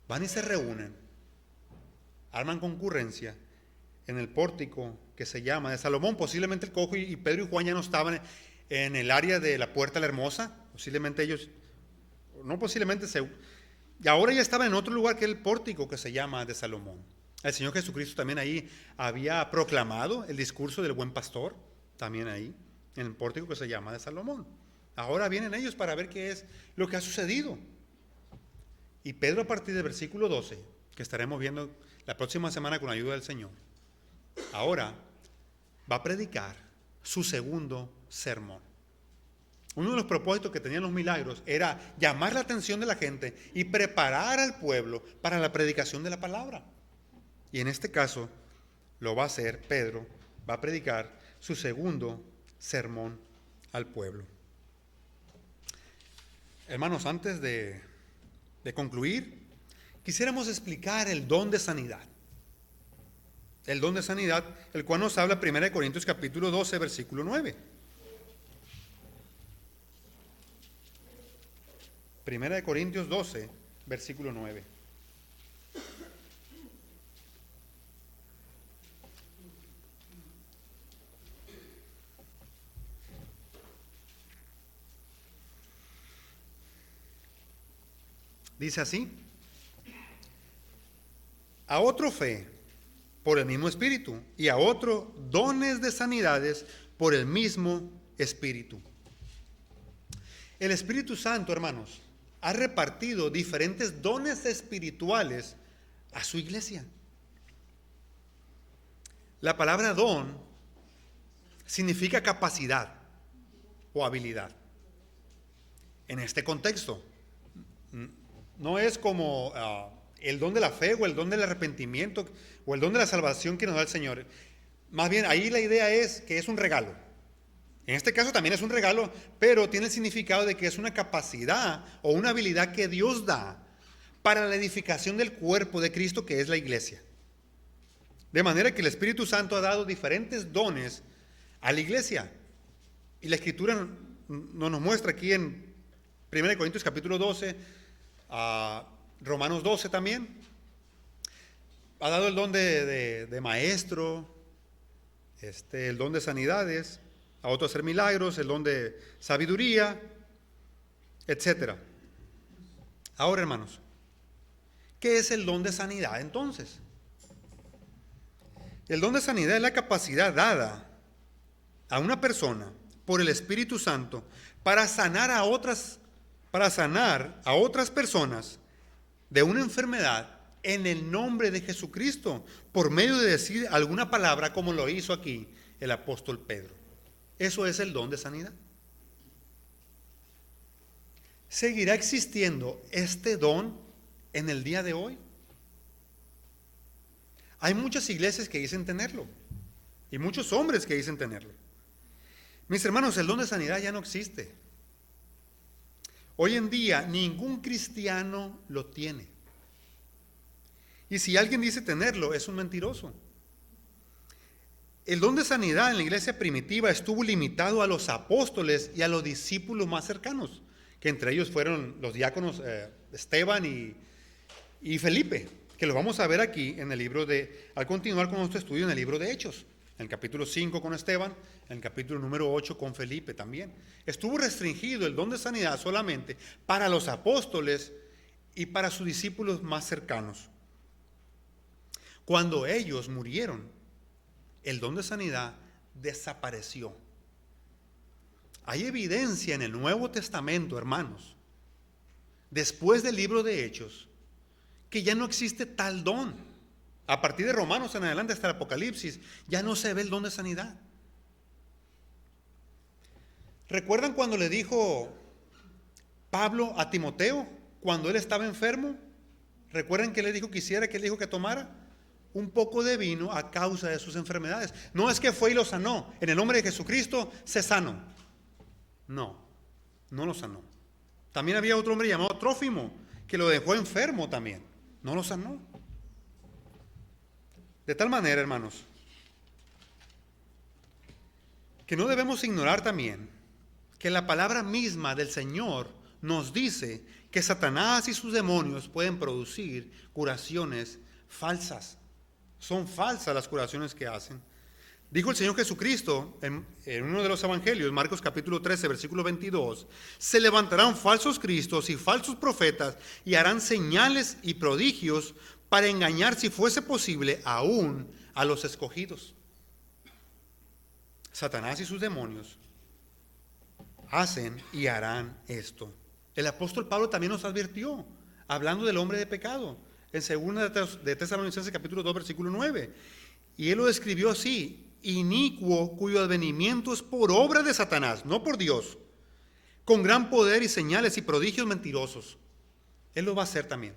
Van y se reúnen, arman concurrencia en el pórtico que se llama de Salomón. Posiblemente el cojo y Pedro y Juan ya no estaban en el área de la Puerta la Hermosa. Posiblemente ellos, no posiblemente, y ahora ya estaban en otro lugar que el pórtico que se llama de Salomón. El Señor Jesucristo también ahí había proclamado el discurso del buen pastor, también ahí, en el pórtico que se llama de Salomón. Ahora vienen ellos para ver qué es lo que ha sucedido. Y Pedro, a partir del versículo 12, que estaremos viendo la próxima semana con la ayuda del Señor, ahora va a predicar su segundo sermón. Uno de los propósitos que tenían los milagros era llamar la atención de la gente y preparar al pueblo para la predicación de la palabra. Y en este caso lo va a hacer Pedro, va a predicar su segundo sermón al pueblo. Hermanos, antes de concluir, quisiéramos explicar el don de sanidad. El don de sanidad, el cual nos habla 1 Corintios capítulo 12, versículo 9. 1 Corintios 12, versículo 9. Dice así: a otro fe por el mismo Espíritu, y a otro dones de sanidades por el mismo Espíritu. El Espíritu Santo, hermanos, ha repartido diferentes dones espirituales a su iglesia. La palabra don significa capacidad o habilidad. En este contexto, no es como el don de la fe o el don del arrepentimiento o el don de la salvación que nos da el Señor. Más bien, ahí la idea es que es un regalo. En este caso también es un regalo, pero tiene el significado de que es una capacidad o una habilidad que Dios da para la edificación del cuerpo de Cristo, que es la iglesia. De manera que el Espíritu Santo ha dado diferentes dones a la iglesia. Y la Escritura nos muestra aquí en 1 Corintios capítulo 12, Romanos 12 también. Ha dado el don de maestro, el don de sanidades, a otros hacer milagros, el don de sabiduría, etc. Ahora, hermanos, ¿qué es el don de sanidad entonces? El don de sanidad es la capacidad dada a una persona por el Espíritu Santo para sanar a otras personas de una enfermedad en el nombre de Jesucristo, por medio de decir alguna palabra, como lo hizo aquí el apóstol Pedro. Eso es el don de sanidad. ¿Seguirá existiendo este don en el día de hoy? Hay muchas iglesias que dicen tenerlo y muchos hombres que dicen tenerlo. Mis hermanos, el don de sanidad ya no existe. Hoy en día ningún cristiano lo tiene. Y si alguien dice tenerlo, es un mentiroso. El don de sanidad en la iglesia primitiva estuvo limitado a los apóstoles y a los discípulos más cercanos, que entre ellos fueron los diáconos Esteban y Felipe, que lo vamos a ver aquí en el libro al continuar con nuestro estudio en el libro de Hechos, en el capítulo 5 con Esteban, en el capítulo número 8 con Felipe también. Estuvo restringido el don de sanidad solamente para los apóstoles y para sus discípulos más cercanos. Cuando ellos murieron, el don de sanidad desapareció. Hay evidencia en el Nuevo Testamento, hermanos, después del libro de Hechos, que ya no existe tal don. A partir de Romanos en adelante hasta el Apocalipsis, ya no se ve el don de sanidad. ¿Recuerdan cuando le dijo Pablo a Timoteo, cuando él estaba enfermo? ¿Recuerdan que le dijo que hiciera, que le dijo que tomara? Un poco de vino a causa de sus enfermedades. No es que fue y lo sanó. En el nombre de Jesucristo se sanó. No lo sanó. También había otro hombre llamado Trófimo, que lo dejó enfermo también. No lo sanó. De tal manera, hermanos, que no debemos ignorar también que la palabra misma del Señor nos dice que Satanás y sus demonios pueden producir curaciones falsas. Son falsas las curaciones que hacen. Dijo el Señor Jesucristo en uno de los evangelios, Marcos capítulo 13, versículo 22, se levantarán falsos cristos y falsos profetas y harán señales y prodigios para engañar, si fuese posible, aún a los escogidos. Satanás y sus demonios hacen y harán esto. El apóstol Pablo también nos advirtió, hablando del hombre de pecado, en 2 de Tesalonicenses capítulo 2, versículo 9. Y él lo describió así: inicuo, cuyo advenimiento es por obra de Satanás, no por Dios, con gran poder y señales y prodigios mentirosos. Él lo va a hacer también,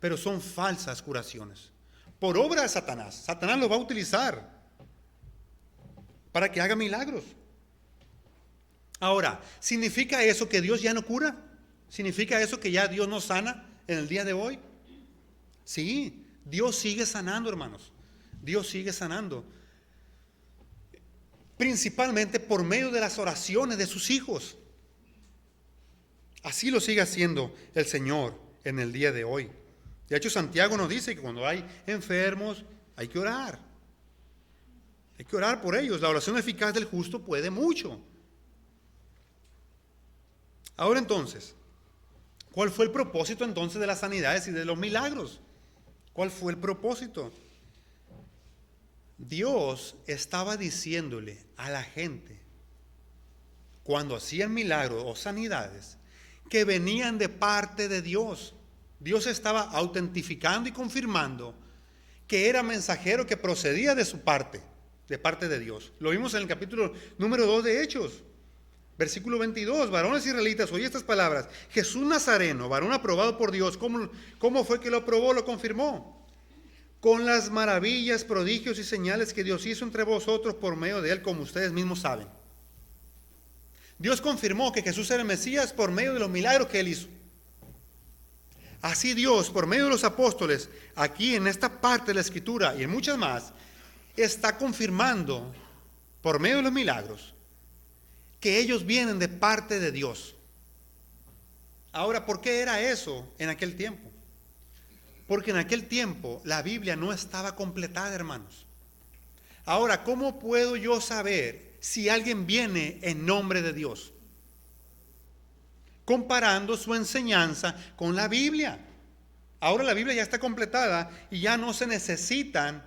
pero son falsas curaciones, por obra de Satanás. Satanás lo va a utilizar para que haga milagros. Ahora, ¿significa eso que Dios ya no cura? ¿Significa eso que ya Dios no sana en el día de hoy? Sí, Dios sigue sanando, hermanos. Dios sigue sanando, principalmente por medio de las oraciones de sus hijos. Así lo sigue haciendo el Señor en el día de hoy. De hecho, Santiago nos dice que cuando hay enfermos hay que orar. Hay que orar por ellos. La oración eficaz del justo puede mucho. Ahora entonces, ¿cuál fue el propósito entonces de las sanidades y de los milagros? ¿Cuál fue el propósito? Dios estaba diciéndole a la gente, cuando hacían milagros o sanidades, que venían de parte de Dios. Dios estaba autentificando y confirmando que era mensajero que procedía de su parte, de parte de Dios. Lo vimos en el capítulo número 2 de Hechos, versículo 22. Varones israelitas, oí estas palabras: Jesús Nazareno, varón aprobado por Dios. ¿Cómo fue que lo aprobó? Lo confirmó con las maravillas, prodigios y señales que Dios hizo entre vosotros por medio de él, como ustedes mismos saben. Dios confirmó que Jesús era el Mesías por medio de los milagros que él hizo. Así Dios, por medio de los apóstoles, aquí en esta parte de la Escritura y en muchas más, está confirmando por medio de los milagros que ellos vienen de parte de Dios. Ahora, ¿por qué era eso en aquel tiempo? Porque en aquel tiempo la Biblia no estaba completada, hermanos. Ahora, ¿cómo puedo yo saber si alguien viene en nombre de Dios? Comparando su enseñanza con la Biblia. Ahora la Biblia ya está completada y ya no se necesitan,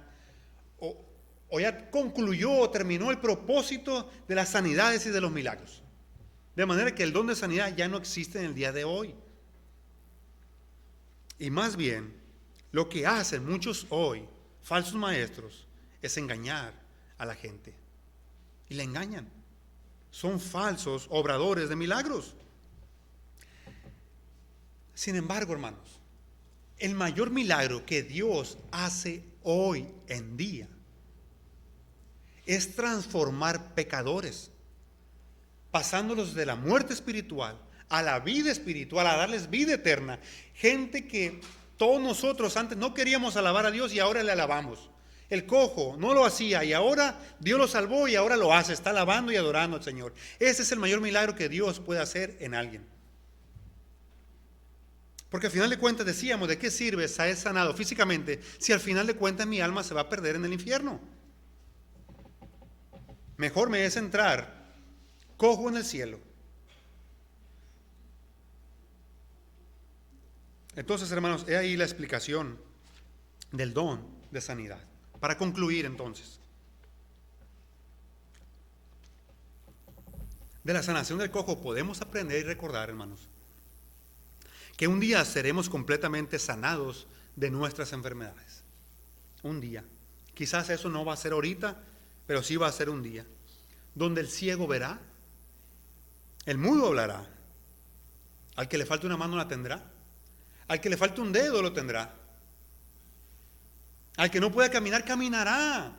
o ya concluyó o terminó el propósito de las sanidades y de los milagros. De manera que el don de sanidad ya no existe en el día de hoy. Y más bien, lo que hacen muchos hoy, falsos maestros, es engañar a la gente. Y la engañan. Son falsos obradores de milagros. Sin embargo, hermanos, el mayor milagro que Dios hace hoy en día es transformar pecadores, pasándolos de la muerte espiritual a la vida espiritual, a darles vida eterna. Gente que todos nosotros antes no queríamos alabar a Dios y ahora le alabamos. El cojo no lo hacía y ahora Dios lo salvó y ahora lo hace. Está alabando y adorando al Señor. Ese es el mayor milagro que Dios puede hacer en alguien. Porque al final de cuentas decíamos, ¿de qué sirve ser sanado físicamente si al final de cuentas mi alma se va a perder en el infierno? Mejor me es entrar cojo en el cielo. Entonces, hermanos, he ahí la explicación del don de sanidad. Para concluir, entonces, de la sanación del cojo podemos aprender y recordar, hermanos, que un día seremos completamente sanados de nuestras enfermedades. Un día. Quizás eso no va a ser ahorita, pero sí va a ser un día, donde el ciego verá, el mudo hablará, al que le falte una mano la tendrá, al que le falte un dedo lo tendrá, al que no pueda caminar, caminará.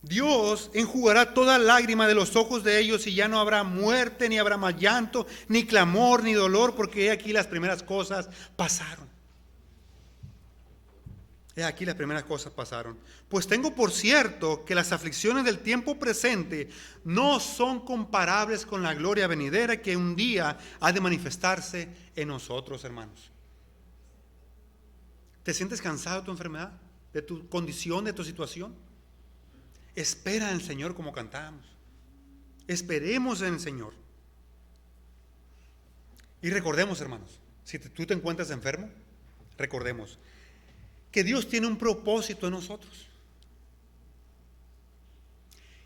Dios enjugará toda lágrima de los ojos de ellos y ya no habrá muerte, ni habrá más llanto, ni clamor, ni dolor, porque he aquí las primeras cosas pasaron. He aquí las primeras cosas pasaron. Pues tengo por cierto que las aflicciones del tiempo presente no son comparables con la gloria venidera que un día ha de manifestarse en nosotros, hermanos. ¿Te sientes cansado de tu enfermedad? de tu condición, de tu situación. Espera en el Señor como cantamos. Esperemos en el Señor. Y recordemos, hermanos, si tú te encuentras enfermo, recordemos que Dios tiene un propósito en nosotros.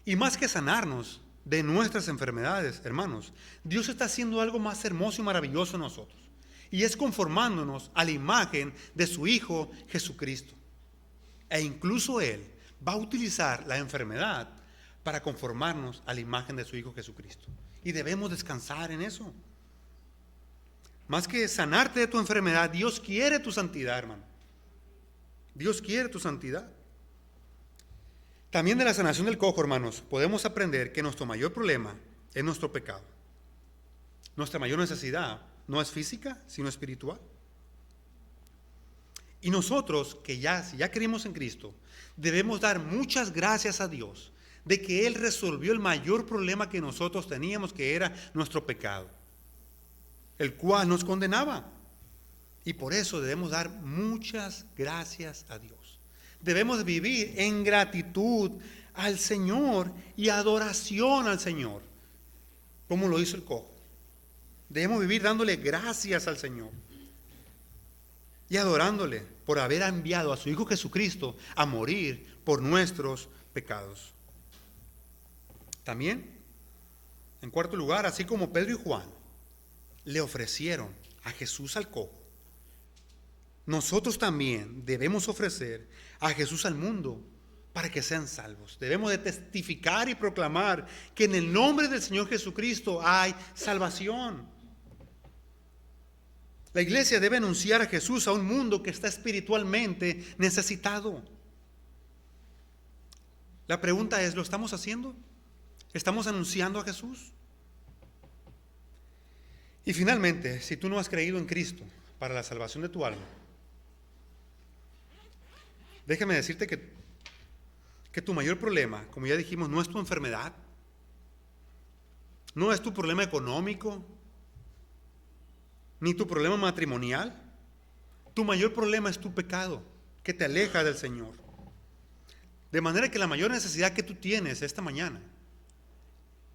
Y más que sanarnos de nuestras enfermedades, hermanos, Dios está haciendo algo más hermoso y maravilloso en nosotros. Y es conformándonos a la imagen de su Hijo Jesucristo. E incluso Él va a utilizar la enfermedad para conformarnos a la imagen de su Hijo Jesucristo. Y debemos descansar en eso. Más que sanarte de tu enfermedad, Dios quiere tu santidad, hermano. Dios quiere tu santidad. También de la sanación del cojo, hermanos, podemos aprender que nuestro mayor problema es nuestro pecado. Nuestra mayor necesidad no es física, sino espiritual. Y nosotros, si ya creemos en Cristo, debemos dar muchas gracias a Dios de que Él resolvió el mayor problema que nosotros teníamos, que era nuestro pecado, el cual nos condenaba. Y por eso debemos dar muchas gracias a Dios. Debemos vivir en gratitud al Señor y adoración al Señor, como lo hizo el cojo. Debemos vivir dándole gracias al Señor y adorándole por haber enviado a su Hijo Jesucristo a morir por nuestros pecados. También, en cuarto lugar, así como Pedro y Juan le ofrecieron a Jesús al cojo, nosotros también debemos ofrecer a Jesús al mundo para que sean salvos. Debemos de testificar y proclamar que en el nombre del Señor Jesucristo hay salvación. La iglesia debe anunciar a Jesús a un mundo que está espiritualmente necesitado. La pregunta es, ¿lo estamos haciendo? ¿Estamos anunciando a Jesús? Y finalmente, si tú no has creído en Cristo para la salvación de tu alma, déjame decirte que tu mayor problema, como ya dijimos, no es tu enfermedad, no es tu problema económico, ni tu problema matrimonial. Tu mayor problema es tu pecado, que te aleja del Señor. De manera que la mayor necesidad que tú tienes esta mañana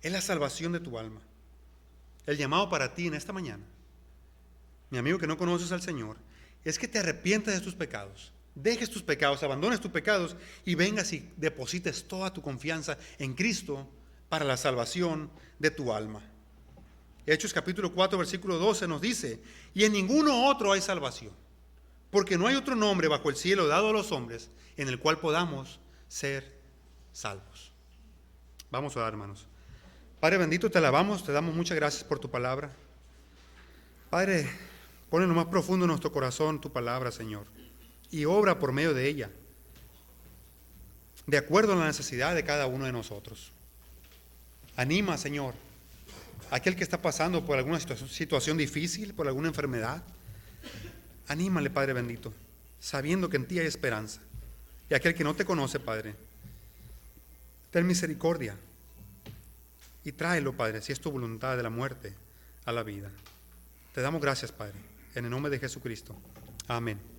es la salvación de tu alma. El llamado para ti en esta mañana, mi amigo que no conoces al Señor, es que te arrepientas de tus pecados, dejes tus pecados, abandones tus pecados y vengas y deposites toda tu confianza en Cristo para la salvación de tu alma. Hechos capítulo 4 versículo 12 nos dice: y en ninguno otro hay salvación, porque no hay otro nombre bajo el cielo dado a los hombres en el cual podamos ser salvos. Vamos a orar, hermanos. Padre bendito, te alabamos, te damos muchas gracias por tu palabra. Padre, pon en lo más profundo de nuestro corazón tu palabra, Señor, y obra por medio de ella, de acuerdo a la necesidad de cada uno de nosotros. Anima, Señor, a aquel que está pasando por alguna situación difícil, por alguna enfermedad. Anímale, Padre bendito, sabiendo que en ti hay esperanza. Y aquel que no te conoce, Padre, ten misericordia y tráelo, Padre, si es tu voluntad, de la muerte a la vida. Te damos gracias, Padre, en el nombre de Jesucristo. Amén.